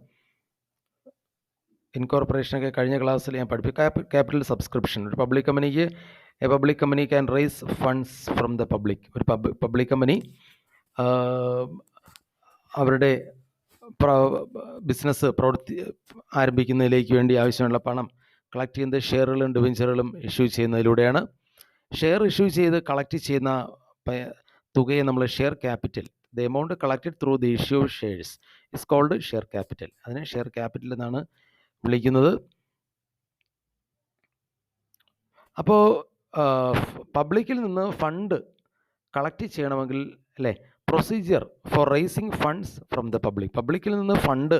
ഇൻകോർപ്പറേഷനൊക്കെ കഴിഞ്ഞ ക്ലാസ്സിൽ ഞാൻ ക്യാപിറ്റൽ സബ്സ്ക്രിപ്ഷൻ. ഒരു പബ്ലിക് കമ്പനിക്ക് a public company can raise funds from the public. ഒരു പബ്ലിക് കമ്പനി അവരുടെ ബിസിനസ് ആരംഭിക്കുന്നതിലേക്ക് വേണ്ടി ആവശ്യമുള്ള പണം കളക്ട് ചെയ്യുന്നത് ഷെയറുകളും ഡിബെഞ്ചറുകളും ഇഷ്യൂ ചെയ്യുന്നതിലൂടെയാണ്. ഷെയർ ഇഷ്യൂ ചെയ്ത് കളക്ട് ചെയ്യുന്ന തുകയെ നമ്മൾ share capital, the amount collected through the issue of shares is called share capital. അതിനെ ഷെയർ ക്യാപിറ്റൽ എന്നാണ് വിളിക്കുന്നത്. അപ്പോൾ പബ്ലിക്കിൽ നിന്ന് ഫണ്ട് കളക്ട് ചെയ്യണമെങ്കിൽ അല്ലേ, procedure for raising funds from the പബ്ലിക്കിൽ നിന്ന് ഫണ്ട്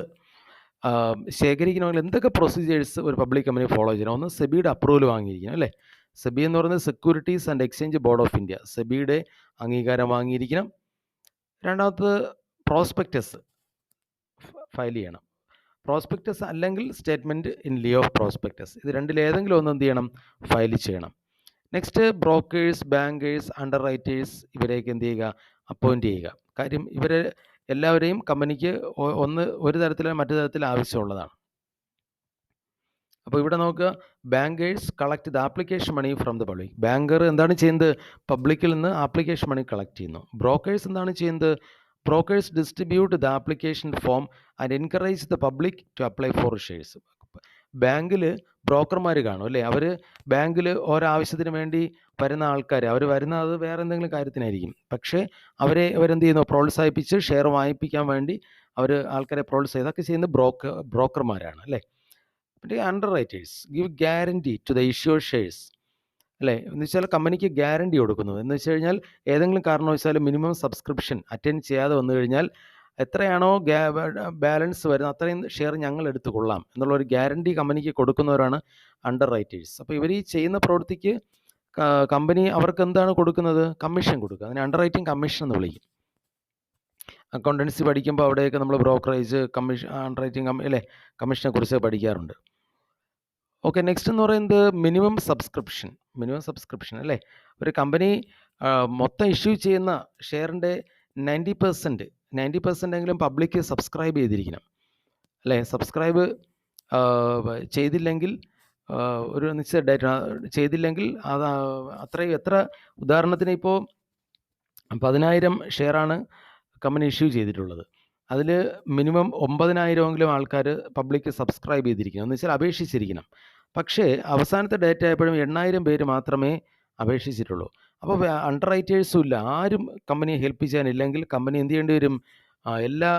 ശേഖരിക്കണമെങ്കിൽ എന്തൊക്കെ പ്രൊസീജിയേഴ്സ് ഒരു പബ്ലിക് കമ്പനി ഫോളോ ചെയ്യണം? ഒന്ന്, സെബിയുടെ അപ്രൂവൽ വാങ്ങിയിരിക്കണം അല്ലേ. സെബി എന്ന് പറയുന്നത് securities and exchange board of India, സെബിയുടെ അംഗീകാരം വാങ്ങിയിരിക്കണം. രണ്ടാമത്തത് പ്രോസ്പെക്ടസ് ഫയൽ ചെയ്യണം. പ്രോസ്പെക്ടസ് അല്ലെങ്കിൽ statement in lieu of prospectus, ഇത് രണ്ടിലേതെങ്കിലും ഒന്ന് എന്ത് ചെയ്യണം? ഫയൽ ചെയ്യണം. Next, brokers, bankers, underwriters, ഇവരെയൊക്കെ എന്ത് ചെയ്യുക? അപ്പോയിൻറ്റ് ചെയ്യുക. കാര്യം ഇവരെ എല്ലാവരെയും കമ്പനിക്ക് ഒരു തരത്തിലോ മറ്റു തരത്തിൽ ആവശ്യമുള്ളതാണ്. അപ്പോൾ ഇവിടെ നോക്കുക, bankers collect the application money from the public. Banker എന്താണ് ചെയ്യുന്നത്? പബ്ലിക്കിൽ നിന്ന് ആപ്ലിക്കേഷൻ മണി കളക്ട് ചെയ്യുന്നു. ബ്രോക്കേഴ്സ് എന്താണ് ചെയ്യുന്നത്? Brokers distribute the application form and encourage the public to apply for shares. ബാങ്കിൽ ബ്രോക്കർമാർ കാണും അല്ലേ, അവർ ബാങ്കിൽ ഓരോ വേണ്ടി വരുന്ന ആൾക്കാർ, അവർ വരുന്നത് വേറെ എന്തെങ്കിലും കാര്യത്തിനായിരിക്കും, പക്ഷേ അവരെന്ത് ചെയ്യുന്നു? പ്രോത്സാഹിപ്പിച്ച് ഷെയർ വാങ്ങിപ്പിക്കാൻ വേണ്ടി അവർ ആൾക്കാരെ ഇതൊക്കെ ചെയ്യുന്ന ബ്രോക്കർമാരാണ് അല്ലേ. പിന്നെ underwriters give guarantee to the issue shares അല്ലേ, എന്ന് വെച്ചാൽ കമ്പനിക്ക് ഗ്യാരണ്ടി കൊടുക്കുന്നു. എന്ന് വെച്ച് കഴിഞ്ഞാൽ ഏതെങ്കിലും കാരണവശാൽ മിനിമം സബ്സ്ക്രിപ്ഷൻ അറ്റൻഡ് ചെയ്യാതെ വന്നു കഴിഞ്ഞാൽ എത്രയാണോ ബാലൻസ് വരുന്നത് അത്രയും ഷെയർ ഞങ്ങൾ എടുത്തുകൊള്ളാം എന്നുള്ളൊരു ഗ്യാരണ്ടി കമ്പനിക്ക് കൊടുക്കുന്നവരാണ് അണ്ടർ റൈറ്റേഴ്സ്. അപ്പോൾ ഇവർ ഈ ചെയ്യുന്ന പ്രവൃത്തിക്ക് കമ്പനി അവർക്ക് എന്താണ് കൊടുക്കുന്നത്? കമ്മീഷൻ കൊടുക്കുക. അതിന് അണ്ടർ റൈറ്റിംഗ് കമ്മീഷൻ എന്ന് വിളിക്കും. അക്കൗണ്ടൻസി പഠിക്കുമ്പോൾ അവിടെയൊക്കെ നമ്മൾ ബ്രോക്കറേജ് കമ്മീഷൻ, അണ്ടർ റൈറ്റിംഗ് അല്ലേ, കമ്മീഷനെ കുറിച്ച് പഠിക്കാറുണ്ട്. ഓക്കെ, നെക്സ്റ്റ് എന്ന് പറയുന്നത് മിനിമം സബ്സ്ക്രിപ്ഷൻ അല്ലേ. ഒരു കമ്പനി മൊത്തം ഇഷ്യൂ ചെയ്യുന്ന ഷെയറിൻ്റെ 90% എങ്കിലും പബ്ലിക് സബ്സ്ക്രൈബ് ചെയ്തിരിക്കണം അല്ലേ. സബ്സ്ക്രൈബ് ചെയ്തില്ലെങ്കിൽ ഒരു നിശ്ചിത ഡേറ്റ് ചെയ്തില്ലെങ്കിൽ അത് അത്രയും, എത്ര ഉദാഹരണത്തിന് ഇപ്പോൾ 10,000 ഷെയറാണ് കമ്പനി ഇഷ്യൂ ചെയ്തിട്ടുള്ളത്, അതിൽ മിനിമം 9,000 ആൾക്കാർ പബ്ലിക് സബ്സ്ക്രൈബ് ചെയ്തിരിക്കണം, എന്ന് വെച്ചാൽ അപേക്ഷിച്ചിരിക്കണം. പക്ഷേ അവസാനത്തെ ഡേറ്റ് ആയപ്പോഴും 8,000 പേര് മാത്രമേ അപേക്ഷിച്ചിട്ടുള്ളൂ. അപ്പോൾ അണ്ടർ റൈറ്റേഴ്സും ഇല്ല, ആരും കമ്പനിയെ ഹെൽപ്പ് ചെയ്യാനില്ലെങ്കിൽ കമ്പനി എന്ത് ചെയ്യേണ്ടി വരും? എല്ലാ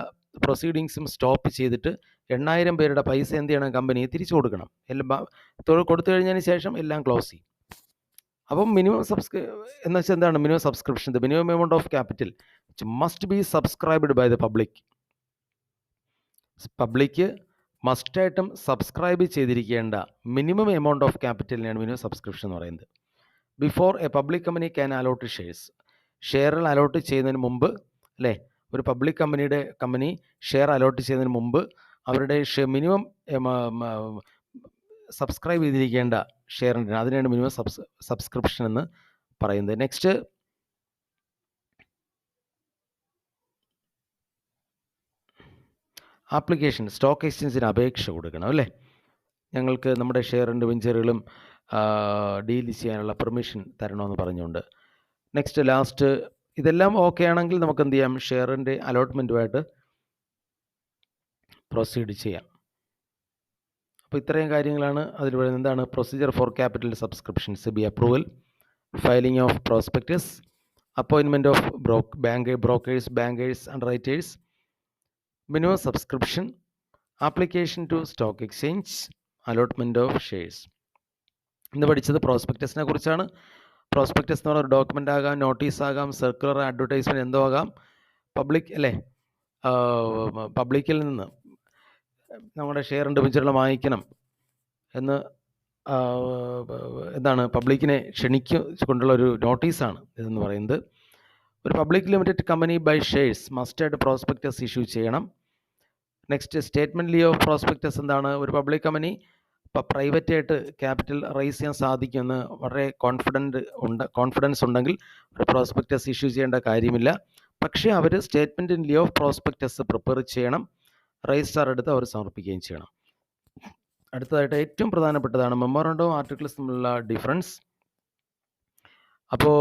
പ്രൊസീഡിങ്സും സ്റ്റോപ്പ് ചെയ്തിട്ട് 8,000 പേരുടെ പൈസ എന്ത് ചെയ്യണം? കമ്പനിയെ തിരിച്ചു കൊടുക്കണം. എല്ലാം കൊടുത്തു കഴിഞ്ഞതിന് ശേഷം എല്ലാം ക്ലോസ് ചെയ്യും. അപ്പം മിനിമം എന്ന് വെച്ചാൽ എന്താണ് minimum subscription? The minimum amount of capital must be subscribed by the public മസ്റ്റായിട്ടും സബ്സ്ക്രൈബ് ചെയ്തിരിക്കേണ്ട മിനിമം എമൗണ്ട് ഓഫ് ക്യാപിറ്റലിനെയാണ് മിനിമം സബ്സ്ക്രിപ്ഷൻ എന്ന് പറയുന്നത്. Before a public company can allot ഷെയറുകൾ അലോട്ട് ചെയ്യുന്നതിന് മുമ്പ് അല്ലേ, ഒരു പബ്ലിക് കമ്പനി ഷെയർ അലോട്ട് ചെയ്യുന്നതിന് മുമ്പ് അവരുടെ മിനിമം സബ്സ്ക്രൈബ് ചെയ്തിരിക്കേണ്ട ഷെയറിൻ്റെ അതിനാണ് മിനിമം സബ്സ്ക്രിപ്ഷൻ എന്ന് പറയുന്നത്. നെക്സ്റ്റ്, ആപ്ലിക്കേഷൻ, സ്റ്റോക്ക് എക്സ്ചേഞ്ചിന് അപേക്ഷ കൊടുക്കണം അല്ലേ. ഞങ്ങൾക്ക് നമ്മുടെ ഷെയറിൻ്റെ വെഞ്ചറുകളും ഡീൽ ചെയ്യാനുള്ള പെർമിഷൻ തരണമെന്ന് പറഞ്ഞുകൊണ്ട്. നെക്സ്റ്റ്, ലാസ്റ്റ്, ഇതെല്ലാം ഓക്കെ ആണെങ്കിൽ നമുക്ക് എന്ത് ചെയ്യാം? ഷെയറിൻ്റെ അലോട്ട്മെൻറ്റുമായിട്ട് പ്രൊസീഡ് ചെയ്യാം. അപ്പോൾ ഇത്രയും കാര്യങ്ങളാണ് അതിൽ പറയുന്നത്. എന്താണ്? Procedure for capital subscription, SEBI approval, filing of prospectus, appointment of brokers, bankers, underwriters, minimum subscription, application to stock exchange, allotment of shares. ഇന്ന് പഠിച്ചത് പ്രോസ്പെക്ടസിനെ കുറിച്ചാണ്. പ്രോസ്പെക്ടസ് എന്ന് പറഞ്ഞ ഒരു ഡോക്യുമെൻ്റ് ആകാം, നോട്ടീസ് ആകാം, സർക്കുലർ, അഡ്വർടൈസ്മെൻറ്റ് എന്തോ ആകാം. പബ്ലിക് അല്ലേ, പബ്ലിക്കിൽ നിന്ന് നമ്മുടെ ഷെയറിൻ്റെ വെഞ്ചറുകൾ വാങ്ങിക്കണം എന്ന് എന്താണ് പബ്ലിക്കിനെ ക്ഷണിക്കൊണ്ടുള്ള ഒരു നോട്ടീസാണ് ഇതെന്ന് പറയുന്നത്. ഒരു public limited company by shares മസ്റ്റായിട്ട് പ്രോസ്പെക്ടസ് ഇഷ്യൂ ചെയ്യണം. Next, statement lieu of prospectus എന്താണ്? ഒരു പബ്ലിക് കമ്പനി ഇപ്പോൾ പ്രൈവറ്റായിട്ട് ക്യാപിറ്റൽ റൈസ് ചെയ്യാൻ സാധിക്കുമെന്ന് വളരെ കോൺഫിഡൻസ് ഉണ്ടെങ്കിൽ ഒരു പ്രോസ്പെക്ടസ് ഇഷ്യൂ ചെയ്യേണ്ട കാര്യമില്ല. പക്ഷേ അവർ statement in lieu of prospectus prepare ചെയ്യണം, രജിസ്ട്രാർ എടുത്ത് അവർ സമർപ്പിക്കുകയും ചെയ്യണം. അടുത്തതായിട്ട് ഏറ്റവും പ്രധാനപ്പെട്ടതാണ് മെമ്മോറണ്ടം ആർട്ടിക്കിൾസ് തമ്മിലുള്ള ഡിഫറൻസ്. അപ്പോൾ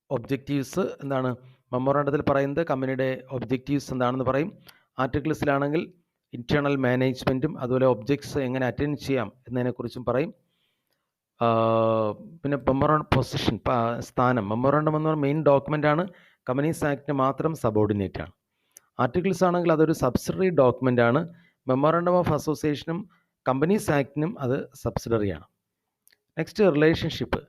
ഒബ്ജക്റ്റീവ്സ് എന്താണ്? മെമ്മോറണ്ടത്തിൽ പറയുന്നത് കമ്പനിയുടെ ഒബ്ജക്റ്റീവ്സ് എന്താണെന്ന് പറയും. ആർട്ടിക്കിൾസിലാണെങ്കിൽ ഇൻറ്റേർണൽ മാനേജ്മെൻറ്റും അതുപോലെ ഒബ്ജക്ട്സ് എങ്ങനെ അറ്റൻഡ് ചെയ്യാം എന്നതിനെക്കുറിച്ചും പറയും. പിന്നെ പൊസിഷൻ സ്ഥാനം. മെമ്മോറാണ്ടം എന്ന് പറഞ്ഞാൽ മെയിൻ ഡോക്യുമെൻ്റാണ്. കമ്പനീസ് ആക്ടിന് മാത്രം സബോർഡിനേറ്റ് ആണ്. ആർട്ടിക്കിൾസ് ആണെങ്കിൽ അതൊരു സബ്സിഡറി ഡോക്യുമെൻ്റ് ആണ്. മെമ്മോറാണ്ടം ഓഫ് അസോസിയേഷനും കമ്പനീസ് ആക്ടിനും അത് സബ്സിഡറിയാണ്. Next relationship.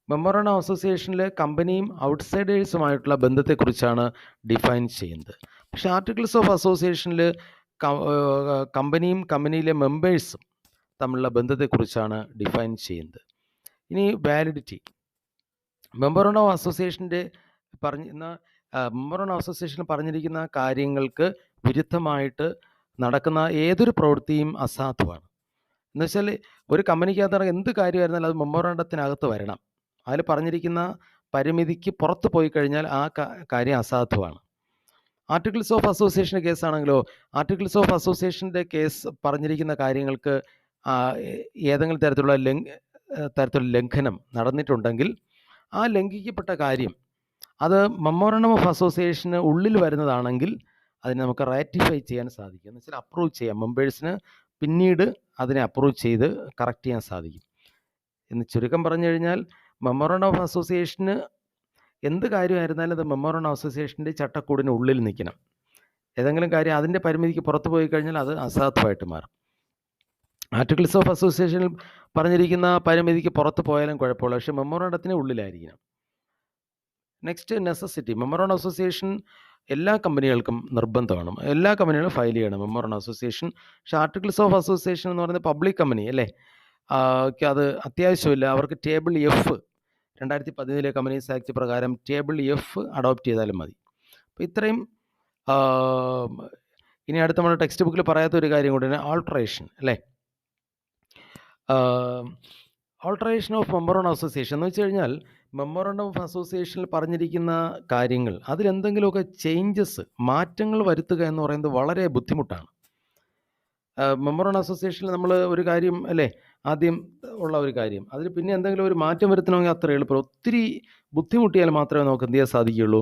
മെമ്മോറാണ്ടം ഓഫ് അസോസിയേഷനിൽ കമ്പനിയും ഔട്ട്സൈഡേഴ്സുമായിട്ടുള്ള ബന്ധത്തെക്കുറിച്ചാണ് ഡിഫൈൻ ചെയ്യുന്നത്. പക്ഷേ ആർട്ടിക്കിൾസ് ഓഫ് അസോസിയേഷനിൽ കമ്പനിയും കമ്പനിയിലെ മെമ്പേഴ്സും തമ്മിലുള്ള ബന്ധത്തെക്കുറിച്ചാണ് ഡിഫൈൻ ചെയ്യുന്നത്. ഇനി വാലിഡിറ്റി. മെമ്മോറാണ്ടം ഓഫ് അസോസിയേഷൻ്റെ മെമ്മോറാണ്ടം ഓഫ് അസോസിയേഷനിൽ പറഞ്ഞിരിക്കുന്ന കാര്യങ്ങൾക്ക് വിരുദ്ധമായിട്ട് നടക്കുന്ന ഏതൊരു പ്രവൃത്തിയും അസാധുവാണ്. എന്നുവെച്ചാൽ ഒരു കമ്പനിക്കകത്ത് എന്ത് കാര്യമായിരുന്നാലും അത് മെമ്മോറാണ്ടത്തിനകത്ത് വരണം. അതിൽ പറഞ്ഞിരിക്കുന്ന പരിമിതിക്ക് പുറത്ത് പോയി കഴിഞ്ഞാൽ ആ കാര്യം അസാധുവാണ്. ആർട്ടിക്കിൾസ് ഓഫ് അസോസിയേഷൻ്റെ കേസാണെങ്കിലോ, ആർട്ടിക്കിൾസ് ഓഫ് അസോസിയേഷൻ്റെ കേസ് പറഞ്ഞിരിക്കുന്ന കാര്യങ്ങൾക്ക് ഏതെങ്കിലും തരത്തിലുള്ള ലംഘനം നടന്നിട്ടുണ്ടെങ്കിൽ ആ ലംഘിക്കപ്പെട്ട കാര്യം അത് മെമ്മോറാണ്ടം ഓഫ് അസോസിയേഷന് ഉള്ളിൽ വരുന്നതാണെങ്കിൽ അതിനെ നമുക്ക് റാറ്റിഫൈ ചെയ്യാൻ സാധിക്കും. എന്ന് വെച്ചാൽ അപ്രൂവ് ചെയ്യാം. മെമ്പേഴ്സിന് പിന്നീട് അതിനെ അപ്രൂവ് ചെയ്ത് കറക്റ്റ് ചെയ്യാൻ സാധിക്കും. എന്ന് ചുരുക്കം പറഞ്ഞു കഴിഞ്ഞാൽ മെമ്മോറാണ്ടം ഓഫ് അസോസിയേഷന് എന്ത് കാര്യമായിരുന്നാലും അത് മെമ്മോറാണ്ടം ഓഫ് അസോസിയേഷൻ്റെ ചട്ടക്കൂടിന് ഉള്ളിൽ നിൽക്കണം. ഏതെങ്കിലും കാര്യം അതിൻ്റെ പരിമിതിക്ക് പുറത്ത് പോയി കഴിഞ്ഞാൽ അത് അസാധുവായിട്ട് മാറും. ആർട്ടിക്കിൾസ് ഓഫ് അസോസിയേഷനിൽ പറഞ്ഞിരിക്കുന്ന പരിമിതിക്ക് പുറത്ത് പോയാലും കുഴപ്പമില്ല, പക്ഷേ മെമ്മോറാണ്ടത്തിന് ഉള്ളിലായിരിക്കണം. Next necessity. മെമ്മോറാണ്ടം അസോസിയേഷൻ എല്ലാ കമ്പനികൾക്കും നിർബന്ധമാണ്. എല്ലാ കമ്പനികളും ഫയൽ ചെയ്യണം മെമ്മോറാണ്ടം അസോസിയേഷൻ. പക്ഷേ ആർട്ടിക്കിൾസ് ഓഫ് അസോസിയേഷൻ എന്ന് പറയുന്നത് പബ്ലിക് കമ്പനി അല്ലേ, അത് അത്യാവശ്യമില്ല. അവർക്ക് ടേബിൾ എഫ് 2017 കമ്പനീസ് ആക്ട് പ്രകാരം ടേബിൾ എഫ് അഡോപ്റ്റ് ചെയ്താലും മതി. അപ്പോൾ ഇത്രയും. ഇനി അടുത്ത നമ്മുടെ ടെക്സ്റ്റ് ബുക്കിൽ പറയാത്ത ഒരു കാര്യം കൂടി ആൾട്ടറേഷൻ അല്ലേ. ആൾട്ടറേഷൻ ഓഫ് മെമ്മോറാണ്ടം അസോസിയേഷൻ എന്ന് വെച്ച് കഴിഞ്ഞാൽ മെമ്മോറാണ്ടം ഓഫ് അസോസിയേഷനിൽ പറഞ്ഞിരിക്കുന്ന കാര്യങ്ങൾ അതിലെന്തെങ്കിലുമൊക്കെ ചേഞ്ചസ്, മാറ്റങ്ങൾ വരുത്തുക എന്ന് പറയുന്നത് വളരെ ബുദ്ധിമുട്ടാണ്. മെമ്മോറാണ്ടം അസോസിയേഷനിൽ നമ്മൾ ഒരു കാര്യം അല്ലേ, ആദ്യം ഉള്ള ഒരു കാര്യം അതിൽ പിന്നെ എന്തെങ്കിലും ഒരു മാറ്റം വരുത്തണമെങ്കിൽ അത്ര എളുപ്പം. ഒത്തിരി ബുദ്ധിമുട്ടിയാൽ മാത്രമേ നമുക്ക് എന്ത് ചെയ്യാൻ സാധിക്കുകയുള്ളൂ,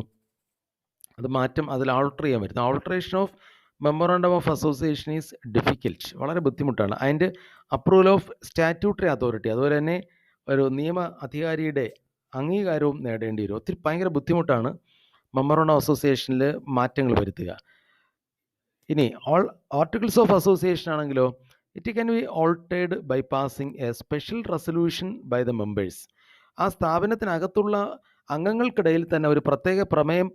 അത് മാറ്റം അതിൽ ആൾട്ടർ ചെയ്യാൻ പറ്റും. Alteration of memorandum of association is difficult, വളരെ ബുദ്ധിമുട്ടാണ്. അതിൻ്റെ അപ്രൂവൽ ഓഫ് സ്റ്റാറ്റ്യൂട്ടറി അതോറിറ്റി, അതുപോലെ തന്നെ ഒരു നിയമ അധികാരിയുടെ അംഗീകാരവും നേടേണ്ടി വരും. ഒത്തിരി ഭയങ്കര ബുദ്ധിമുട്ടാണ് മെമ്മോറാണ്ടം ഓഫ് അസോസിയേഷനിൽ മാറ്റങ്ങൾ വരുത്തുക. ഇനി ആർട്ടിക്കിൾസ് ഓഫ് അസോസിയേഷൻ ആണെങ്കിലോ, it can be altered by passing a special resolution by the members. ആ സ്ഥാപനത്തിനകത്തുള്ള അംഗങ്ങൾക്കിടയിൽ തന്നെ ഒരു പ്രത്യേക പ്രമേയം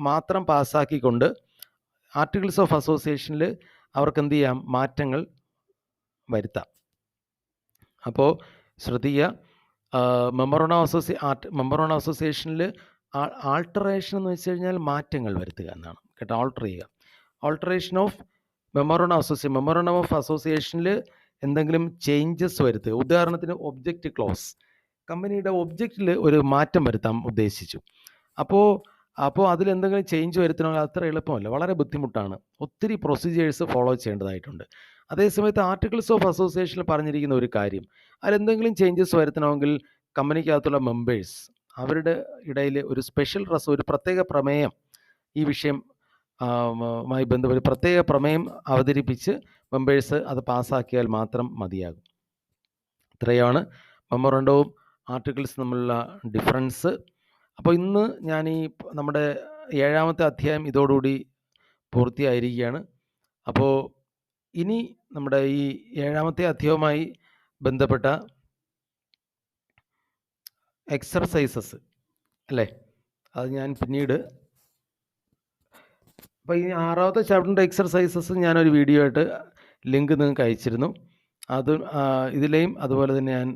മാത്രം പാസ്സാക്കിക്കൊണ്ട് ആർട്ടിക്കിൾസ് ഓഫ് അസോസിയേഷനിൽ അവർക്ക് എന്ത് ചെയ്യാം, മാറ്റങ്ങൾ വരുത്താം. അപ്പോൾ ശ്രദ്ധിക്കുക, മെമ്മോറാണ്ടം അസോസിയേഷനിൽ ആൾട്ടറേഷൻ എന്ന് വെച്ച് കഴിഞ്ഞാൽ മാറ്റങ്ങൾ വരുത്തുക എന്നാണ് കേട്ടോ, ആൾട്ടർ ചെയ്യുക. ആൾട്ടറേഷൻ ഓഫ് മെമ്മോറാണ്ടം ഓഫ് അസോസിയേഷനിൽ എന്തെങ്കിലും ചേഞ്ചസ് വരുത്തുക. ഉദാഹരണത്തിന് ഒബ്ജക്റ്റ് ക്ലോസ്, കമ്പനിയുടെ ഒബ്ജക്റ്റിൽ ഒരു മാറ്റം വരുത്താൻ ഉദ്ദേശിച്ചു. അപ്പോൾ അതിലെന്തെങ്കിലും ചേഞ്ച് വരുത്തണമെങ്കിൽ അത്ര എളുപ്പമല്ല, വളരെ ബുദ്ധിമുട്ടാണ്. ഒത്തിരി പ്രൊസീജിയേഴ്സ് ഫോളോ ചെയ്യേണ്ടതായിട്ടുണ്ട്. അതേസമയത്ത് ആർട്ടിക്കിൾസ് ഓഫ് അസോസിയേഷനിൽ പറഞ്ഞിരിക്കുന്ന ഒരു കാര്യം അതിലെന്തെങ്കിലും ചേഞ്ചസ് വരുത്തണമെങ്കിൽ കമ്പനിക്കകത്തുള്ള മെമ്പേഴ്സ് അവരുടെ ഇടയിൽ ഒരു ഒരു പ്രത്യേക പ്രമേയം, ഈ വിഷയം മായി ബന്ധപ്പെട്ട് പ്രത്യേക പ്രമേയം അവതരിപ്പിച്ച് മെമ്പേഴ്സ് അത് പാസ്സാക്കിയാൽ മാത്രം മതിയാകും. ഇത്രയാണ് മെമ്മോറാണ്ടവും ആർട്ടിക്കിൾസ് തമ്മിലുള്ള ഡിഫറൻസ്. അപ്പോൾ ഇന്ന് ഞാൻ നമ്മുടെ 7ാമത്തെ അധ്യായം ഇതോടുകൂടി പൂർത്തിയായിരിക്കുകയാണ്. അപ്പോൾ ഇനി നമ്മുടെ ഈ 7ാമത്തെ അധ്യായവുമായി ബന്ധപ്പെട്ട എക്സർസൈസസ് അല്ലേ, അത് ഞാൻ പിന്നീട്, അപ്പോൾ ഈ 6ാമത്തെ ചാപ്റ്ററിൻ്റെ എക്സർസൈസസ് ഞാനൊരു വീഡിയോ ആയിട്ട് ലിങ്ക് നിങ്ങൾക്ക് അയച്ചിരുന്നു. അത് ഇതിലെയും അതുപോലെ തന്നെ ഞാൻ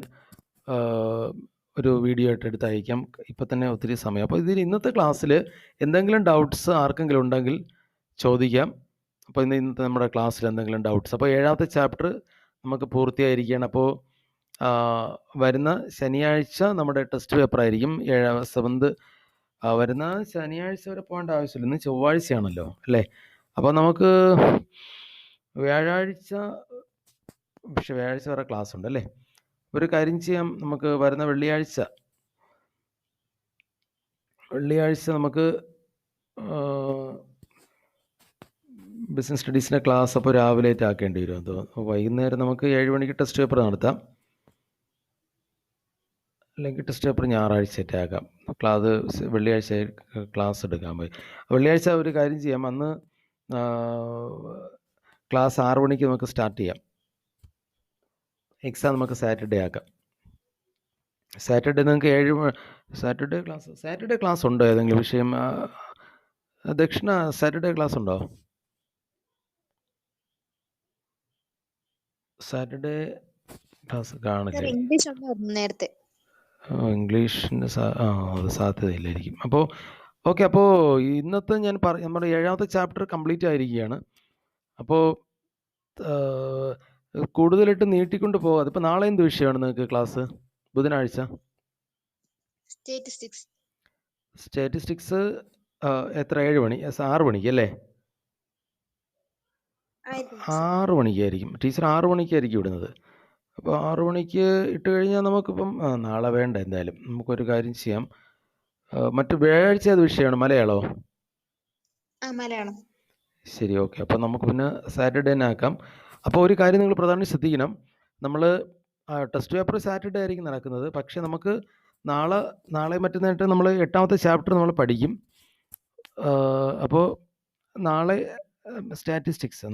ഒരു വീഡിയോ ആയിട്ട് എടുത്ത് അയക്കാം. ഇപ്പം തന്നെ ഒത്തിരി സമയം. അപ്പോൾ ഇതിൽ ഇന്നത്തെ ക്ലാസ്സിൽ എന്തെങ്കിലും ഡൗട്ട്സ് ആർക്കെങ്കിലും ഉണ്ടെങ്കിൽ ചോദിക്കാം. അപ്പോൾ ഇന്നത്തെ നമ്മുടെ ക്ലാസ്സിൽ എന്തെങ്കിലും ഡൗട്ട്സ്, അപ്പോൾ 7ാമത്തെ ചാപ്റ്റർ നമുക്ക് പൂർത്തിയായിരിക്കുകയാണ്. അപ്പോൾ വരുന്ന ശനിയാഴ്ച നമ്മുടെ ടെസ്റ്റ് പേപ്പർ ആയിരിക്കും 7th. വരുന്ന ശനിയാഴ്ച വരെ പോകേണ്ട ആവശ്യമില്ല, ഇന്ന് ചൊവ്വാഴ്ചയാണല്ലോ അല്ലേ. അപ്പോൾ നമുക്ക് വ്യാഴാഴ്ച വരെ ക്ലാസ് ഉണ്ട് അല്ലേ. ഒരു കാര്യം ചെയ്യാം, നമുക്ക് വരുന്ന വെള്ളിയാഴ്ച നമുക്ക് ബിസിനസ് സ്റ്റഡീസിൻ്റെ ക്ലാസ് അപ്പോൾ രാവിലെ ആക്കേണ്ടി വരും. അത് വൈകുന്നേരം നമുക്ക് 7 മണിക്ക് ടെസ്റ്റ് പേപ്പർ നടത്താം. അല്ലെങ്കിൽ ടെസ്റ്റ് പേപ്പർ ഞായറാഴ്ചത്തെ ആക്കാം. ക്ലാസ് വെള്ളിയാഴ്ച ക്ലാസ് എടുക്കാൻ പോയി. വെള്ളിയാഴ്ച ഒരു കാര്യം ചെയ്യാം, അന്ന് ക്ലാസ് 6 മണിക്ക് നമുക്ക് സ്റ്റാർട്ട് ചെയ്യാം. എക്സാം നമുക്ക് സാറ്റർഡേ ആക്കാം. സാറ്റർഡേ നിങ്ങൾക്ക് സാറ്റർഡേ ക്ലാസ് ഉണ്ടോ ഏതെങ്കിലും വിഷയം? ദക്ഷിണ സാറ്റർഡേ ക്ലാസ് ഉണ്ടോ? സാറ്റർഡേ ക്ലാസ് കാണില്ലേ? ഇംഗ്ലീഷ് ഉണ്ടായിരുന്നു നേരത്തെ. ഇംഗ്ലീഷിന് അത് സാധ്യതയില്ലായിരിക്കും. അപ്പോൾ ഓക്കെ, അപ്പോൾ ഇന്നത്തെ നമ്മുടെ 7ാമത്തെ ചാപ്റ്റർ കംപ്ലീറ്റ് ആയിരിക്കുകയാണ്. അപ്പോൾ കൂടുതലായിട്ട് നീട്ടിക്കൊണ്ട് പോകാതെ, ഇപ്പോൾ നാളെ എന്ത് വിഷയമാണ് നിങ്ങൾക്ക് ക്ലാസ്? ബുധനാഴ്ച സ്റ്റാറ്റിസ്റ്റിക്സ് എത്ര? 7 മണി? 6 മണിക്ക് അല്ലേ? 6 മണിക്കായിരിക്കും ടീച്ചർ, 6 മണിക്കായിരിക്കും ഇടുന്നത്. അപ്പോൾ 6 മണിക്ക് ഇട്ട് കഴിഞ്ഞാൽ നമുക്കിപ്പം നാളെ വേണ്ട. എന്തായാലും നമുക്കൊരു കാര്യം ചെയ്യാം. മറ്റു വ്യാഴാഴ്ച ഏത് വിഷയമാണ്? മലയാളമോ? മലയാളം. ശരി, ഓക്കെ. അപ്പോൾ നമുക്ക് പിന്നെ സാറ്റർഡേ തന്നെ ആക്കാം. അപ്പോൾ ഒരു കാര്യം നിങ്ങൾ പ്രധാനമായും ശ്രദ്ധിക്കണം, നമ്മൾ ടെസ്റ്റ് പേപ്പർ സാറ്റർഡേ ആയിരിക്കും നടക്കുന്നത്. പക്ഷേ നമുക്ക് നാളെ മറ്റന്നായിട്ട് നമ്മൾ 8ാമത്തെ ചാപ്റ്റർ നമ്മൾ പഠിക്കും. അപ്പോൾ നാളെ സ്റ്റാറ്റിസ്റ്റിക്സ്,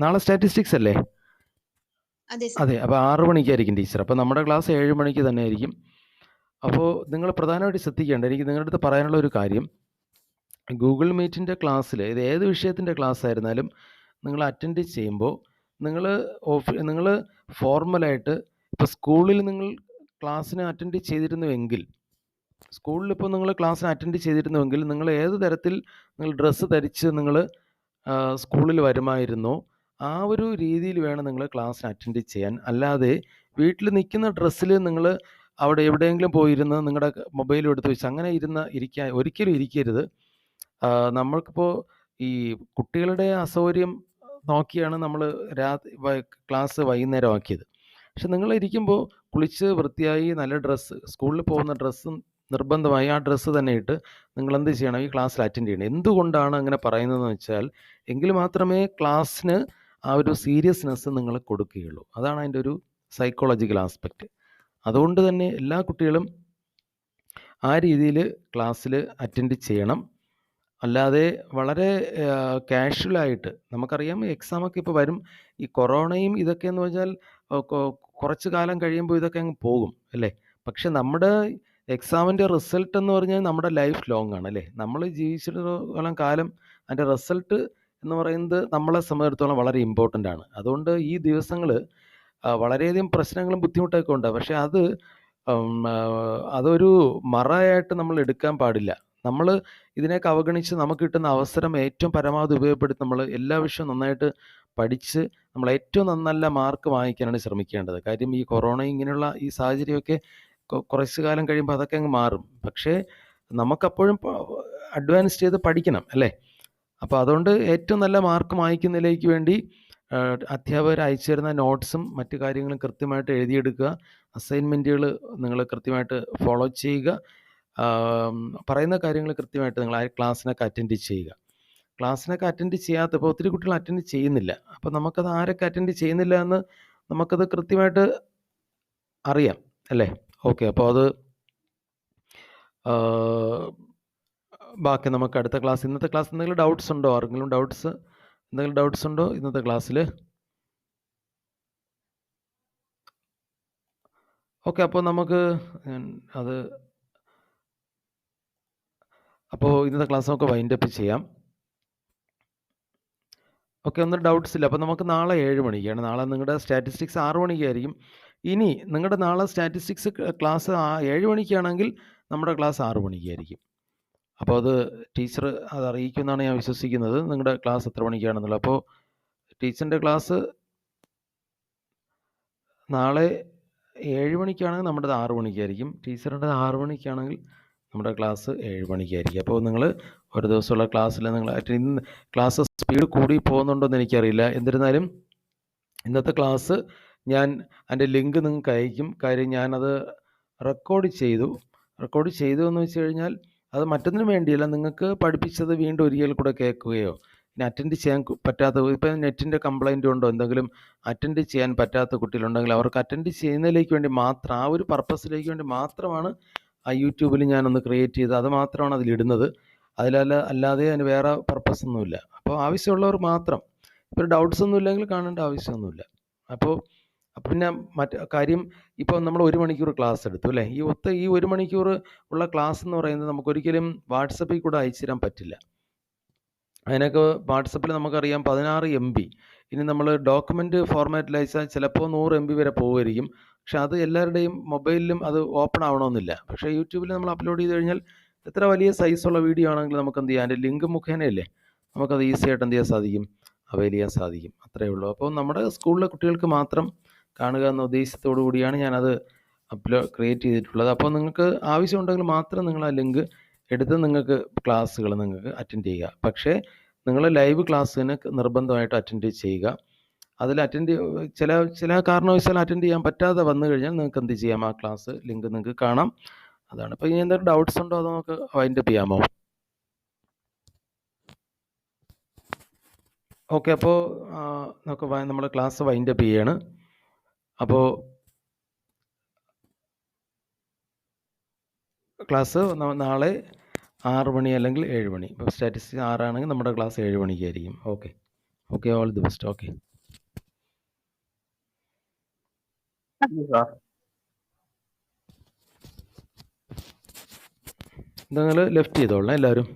നാളെ സ്റ്റാറ്റിസ്റ്റിക്സ് അല്ലേ? അതെ. അപ്പോൾ 6 മണിക്കായിരിക്കും ടീച്ചർ. അപ്പോൾ നമ്മുടെ ക്ലാസ് 7 മണിക്ക് തന്നെ ആയിരിക്കും. അപ്പോൾ നിങ്ങൾ പ്രധാനമായിട്ട് ശ്രദ്ധിക്കേണ്ട, എനിക്ക് നിങ്ങളുടെ അടുത്ത് പറയാനുള്ള ഒരു കാര്യം, ഗൂഗിൾ മീറ്റിൻ്റെ ക്ലാസ്സിൽ ഇത് ഏത് വിഷയത്തിൻ്റെ ക്ലാസ് ആയിരുന്നാലും നിങ്ങൾ അറ്റൻഡ് ചെയ്യുമ്പോൾ നിങ്ങൾ ഫോർമലായിട്ട്, ഇപ്പോൾ സ്കൂളിൽ നിങ്ങൾ ക്ലാസ്സിന് അറ്റൻഡ് ചെയ്തിരുന്നുവെങ്കിൽ, സ്കൂളിലിപ്പോൾ നിങ്ങൾ ക്ലാസ്സിന് അറ്റൻഡ് ചെയ്തിരുന്നുവെങ്കിൽ നിങ്ങൾ ഏത് തരത്തിൽ നിങ്ങൾ ഡ്രസ്സ് ധരിച്ച് നിങ്ങൾ സ്കൂളിൽ വരുമായിരുന്നോ ആ ഒരു രീതിയിൽ വേണം നിങ്ങൾ ക്ലാസ്സിന് അറ്റൻഡ് ചെയ്യാൻ. അല്ലാതെ വീട്ടിൽ നിൽക്കുന്ന ഡ്രസ്സിൽ നിങ്ങൾ അവിടെ എവിടെയെങ്കിലും പോയിരുന്ന് നിങ്ങളുടെ മൊബൈലും എടുത്ത് വെച്ച് അങ്ങനെ ഒരിക്കലും ഇരിക്കരുത്. നമ്മൾക്കിപ്പോൾ ഈ കുട്ടികളുടെ അസൗകര്യം നോക്കിയാണ് നമ്മൾ ക്ലാസ് വൈകുന്നേരം ആക്കിയത്. പക്ഷെ നിങ്ങൾ ഇരിക്കുമ്പോൾ കുളിച്ച് വൃത്തിയായി നല്ല ഡ്രസ്സ്, സ്കൂളിൽ പോകുന്ന ഡ്രസ്സും നിർബന്ധമായി ആ ഡ്രസ്സ് തന്നെ ഇട്ട് നിങ്ങൾ എന്ത് ചെയ്യണം? ഈ ക്ലാസ്സിൽ അറ്റൻഡ് ചെയ്യണം. എന്തുകൊണ്ടാണ് അങ്ങനെ പറയുന്നതെന്ന് വെച്ചാൽ, എങ്കിൽ മാത്രമേ ക്ലാസ്സിന് ആ ഒരു സീരിയസ്നെസ് നിങ്ങൾ കൊടുക്കുകയുള്ളൂ. അതാണ് അതിൻ്റെ ഒരു സൈക്കോളജിക്കൽ ആസ്പെക്റ്റ്. അതുകൊണ്ട് തന്നെ എല്ലാ കുട്ടികളും ആ രീതിയിൽ ക്ലാസ്സിൽ അറ്റൻഡ് ചെയ്യണം. അല്ലാതെ വളരെ കാഷ്വലായിട്ട്, നമുക്കറിയാം എക്സാമൊക്കെ ഇപ്പോൾ വരും. ഈ കൊറോണയും ഇതൊക്കെ എന്ന് വെച്ചാൽ കുറച്ച് കാലം കഴിയുമ്പോൾ ഇതൊക്കെ അങ്ങ് പോകും അല്ലേ? പക്ഷെ നമ്മുടെ എക്സാമിൻ്റെ റിസൾട്ട് എന്ന് പറഞ്ഞാൽ നമ്മുടെ ലൈഫ് ലോങ് ആണ് അല്ലേ? നമ്മൾ ജീവിച്ചിടത്തോളം കാലം അതിൻ്റെ റിസൾട്ട് എന്ന് പറയുന്നത് നമ്മളെ സംബന്ധിച്ചിടത്തോളം വളരെ ഇമ്പോർട്ടൻ്റ് ആണ്. അതുകൊണ്ട് ഈ ദിവസങ്ങൾ വളരെയധികം പ്രശ്നങ്ങളും ബുദ്ധിമുട്ടൊക്കെ ഉണ്ട്. പക്ഷെ അതൊരു മറയായിട്ട് നമ്മൾ എടുക്കാൻ പാടില്ല. നമ്മൾ ഇതിനെയൊക്കെ അവഗണിച്ച് നമുക്ക് കിട്ടുന്ന അവസരം ഏറ്റവും പരമാവധി ഉപയോഗപ്പെടുത്തി നമ്മൾ എല്ലാ വിഷയവും നന്നായിട്ട് പഠിച്ച് നമ്മൾ ഏറ്റവും നല്ല മാർക്ക് വാങ്ങിക്കാനാണ് ശ്രമിക്കേണ്ടത്. കാര്യം ഈ കൊറോണ ഇങ്ങനെയുള്ള ഈ സാഹചര്യമൊക്കെ കുറച്ച് കാലം കഴിയുമ്പോൾ അതൊക്കെ അങ്ങ് മാറും. പക്ഷേ നമുക്കപ്പോഴും അഡ്വാൻസ് ചെയ്ത് പഠിക്കണം അല്ലേ? അപ്പോൾ അതുകൊണ്ട് ഏറ്റവും നല്ല മാർക്ക് വാങ്ങിക്കുന്നതിലേക്ക് വേണ്ടി അധ്യാപകർ അയച്ചു തരുന്ന നോട്ട്സും മറ്റു കാര്യങ്ങളും കൃത്യമായിട്ട് എഴുതിയെടുക്കുക. അസൈൻമെൻറ്റുകൾ നിങ്ങൾ കൃത്യമായിട്ട് ഫോളോ ചെയ്യുക. പറയുന്ന കാര്യങ്ങൾ കൃത്യമായിട്ട് നിങ്ങൾ ആ ക്ലാസ്സിനൊക്കെ അറ്റൻഡ് ചെയ്യുക. ക്ലാസ്സിനൊക്കെ അറ്റൻഡ് ചെയ്യാത്തപ്പോൾ ഒത്തിരി കുട്ടികൾ അറ്റൻഡ് ചെയ്യുന്നില്ല. അപ്പോൾ നമുക്കത് ആരൊക്കെ അറ്റൻഡ് ചെയ്യുന്നില്ല എന്ന് നമുക്കത് കൃത്യമായിട്ട് അറിയാം അല്ലേ? ഓക്കെ, അപ്പോൾ അത് ബാക്കി നമുക്ക് അടുത്ത ക്ലാസ്, ഇന്നത്തെ ക്ലാസ് എന്തെങ്കിലും ഡൗട്ട്സ് ഉണ്ടോ? എന്തെങ്കിലും ഡൗട്ട്സ് ഉണ്ടോ ഇന്നത്തെ ക്ലാസ്സിൽ? ഓക്കെ, അപ്പോൾ നമുക്ക് അപ്പോൾ ഇന്നത്തെ ക്ലാസ് നമുക്ക് വൈൻഡപ്പ് ചെയ്യാം. ഓക്കെ, ഒന്നും ഡൗട്ട്സ് ഇല്ല. അപ്പോൾ നമുക്ക് നാളെ 7 മണിക്കാണ്. നാളെ നിങ്ങളുടെ സ്റ്റാറ്റിസ്റ്റിക്സ് 6 മണിക്കായിരിക്കും. ഇനി നിങ്ങളുടെ നാളെ സ്റ്റാറ്റിസ്റ്റിക്സ് ക്ലാസ് 7 മണിക്കാണെങ്കിൽ നമ്മുടെ ക്ലാസ് 6 മണിക്കായിരിക്കും. അപ്പോൾ അത് ടീച്ചർ അത് അറിയിക്കുമെന്നാണ് ഞാൻ വിശ്വസിക്കുന്നത്, നിങ്ങളുടെ ക്ലാസ് എത്ര മണിക്കാണെന്നുള്ളത്. അപ്പോൾ ടീച്ചറിൻ്റെ ക്ലാസ് നാളെ 7 മണിക്കാണെങ്കിൽ നമ്മുടെ 6 മണിക്കായിരിക്കും. ടീച്ചറിൻ്റെ 6 മണിക്കാണെങ്കിൽ നമ്മുടെ ക്ലാസ് 7 മണിക്കായിരിക്കും. അപ്പോൾ നിങ്ങൾ ഒരു ദിവസമുള്ള ക്ലാസ്സിൽ നിങ്ങൾ ഇന്ന് ക്ലാസ് സ്പീഡ് കൂടി പോകുന്നുണ്ടോയെന്ന് എനിക്കറിയില്ല. എന്നിരുന്നാലും ഇന്നത്തെ ക്ലാസ് ഞാൻ അതിൻ്റെ ലിങ്ക് നിങ്ങൾക്ക് അയക്കും. കാര്യം ഞാനത് റെക്കോർഡ് ചെയ്തു എന്ന് വെച്ച് കഴിഞ്ഞാൽ അത് മറ്റൊന്നിനും വേണ്ടിയല്ല, നിങ്ങൾക്ക് പഠിപ്പിച്ചത് വീണ്ടും ഒരിക്കൽ കൂടെ കേൾക്കുകയോ ഇനി അറ്റൻഡ് ചെയ്യാൻ പറ്റാത്ത, ഇപ്പം നെറ്റിൻ്റെ കംപ്ലൈൻറ്റ് ഉണ്ടോ, എന്തെങ്കിലും അറ്റൻഡ് ചെയ്യാൻ പറ്റാത്ത കുട്ടികളുണ്ടെങ്കിൽ അവർക്ക് അറ്റൻഡ് ചെയ്യുന്നതിലേക്ക് വേണ്ടി മാത്രം, ആ ഒരു പർപ്പസിലേക്ക് വേണ്ടി മാത്രമാണ് ആ യൂട്യൂബിൽ ഞാനൊന്ന് ക്രിയേറ്റ് ചെയ്ത് അത് മാത്രമാണ് അതിലിടുന്നത്. അല്ലാതെ അതിന് വേറെ പർപ്പസ് ഒന്നുമില്ല. അപ്പോൾ ആവശ്യമുള്ളവർ മാത്രം, ഇപ്പോൾ ഡൗട്ട്സ് ഒന്നും ഇല്ലെങ്കിൽ കാണേണ്ട ആവശ്യമൊന്നുമില്ല. അപ്പോൾ പിന്നെ മറ്റ് കാര്യം, ഇപ്പോൾ നമ്മൾ 1 മണിക്കൂർ ക്ലാസ് എടുത്തു അല്ലേ, ഈ 1 മണിക്കൂർ ഉള്ള ക്ലാസ് എന്ന് പറയുന്നത് നമുക്കൊരിക്കലും വാട്സപ്പിൽ കൂടെ അയച്ചു തരാൻ പറ്റില്ല. അതിനൊക്കെ വാട്സപ്പിൽ നമുക്കറിയാം 16 MB. ഇനി നമ്മൾ ഡോക്യുമെൻ്റ് ഫോർമാറ്റിൽ അയച്ചാൽ ചിലപ്പോൾ 100 MB വരെ പോകുമായിരിക്കും. പക്ഷെ അത് എല്ലാവരുടെയും മൊബൈലിലും അത് ഓപ്പൺ ആവണമെന്നില്ല. പക്ഷേ യൂട്യൂബിൽ നമ്മൾ അപ്ലോഡ് ചെയ്ത് കഴിഞ്ഞാൽ എത്ര വലിയ സൈസുള്ള വീഡിയോ ആണെങ്കിലും നമുക്ക് എന്ത് ചെയ്യാം, അതിൻ്റെ ലിങ്ക് മുഖേനയല്ലേ നമുക്കത് ഈസി ആയിട്ട് എന്ത് ചെയ്യാൻ സാധിക്കും, അവൈൽ ചെയ്യാൻ സാധിക്കും. അത്രയേ ഉള്ളൂ. അപ്പോൾ നമ്മുടെ സ്കൂളിലെ കുട്ടികൾക്ക് മാത്രം കാണുക എന്ന ഉദ്ദേശത്തോടു കൂടിയാണ് ഞാനത് ക്രിയേറ്റ് ചെയ്തിട്ടുള്ളത്. അപ്പോൾ നിങ്ങൾക്ക് ആവശ്യമുണ്ടെങ്കിൽ മാത്രം നിങ്ങൾ ആ ലിങ്ക് എടുത്ത് നിങ്ങൾക്ക് ക്ലാസ്സുകൾ നിങ്ങൾക്ക് അറ്റൻഡ് ചെയ്യുക. പക്ഷേ നിങ്ങൾ ലൈവ് ക്ലാസ്സിന് നിർബന്ധമായിട്ട് അറ്റൻഡ് ചെയ്യുക. അതിൽ ചില കാരണവശാൽ അറ്റൻഡ് ചെയ്യാൻ പറ്റാതെ വന്നു കഴിഞ്ഞാൽ നിങ്ങൾക്ക് എന്ത് ചെയ്യാം, ആ ക്ലാസ് ലിങ്ക് നിങ്ങൾക്ക് കാണാം. അതാണ്. അപ്പോൾ ഇനി എന്തെങ്കിലും ഡൗട്ട്സ് ഉണ്ടോ, അത് നമുക്ക് വൈൻഡപ്പ് ചെയ്യാമോ? ഓക്കെ, അപ്പോൾ നമുക്ക് നമ്മുടെ ക്ലാസ് വൈൻഡപ്പ് ചെയ്യാണ്. അപ്പോൾ ക്ലാസ് നാളെ 6 മണി അല്ലെങ്കിൽ 7 മണി. ഇപ്പോൾ സ്റ്റാറ്റിസ്റ്റിക്സ് 6 ആണെങ്കിൽ നമ്മുടെ ക്ലാസ് 7 മണിക്കായിരിക്കും. Okay, all the best. Okay, നിങ്ങൾ ലെഫ്റ്റ് ചെയ്തോളണം എല്ലാവരും.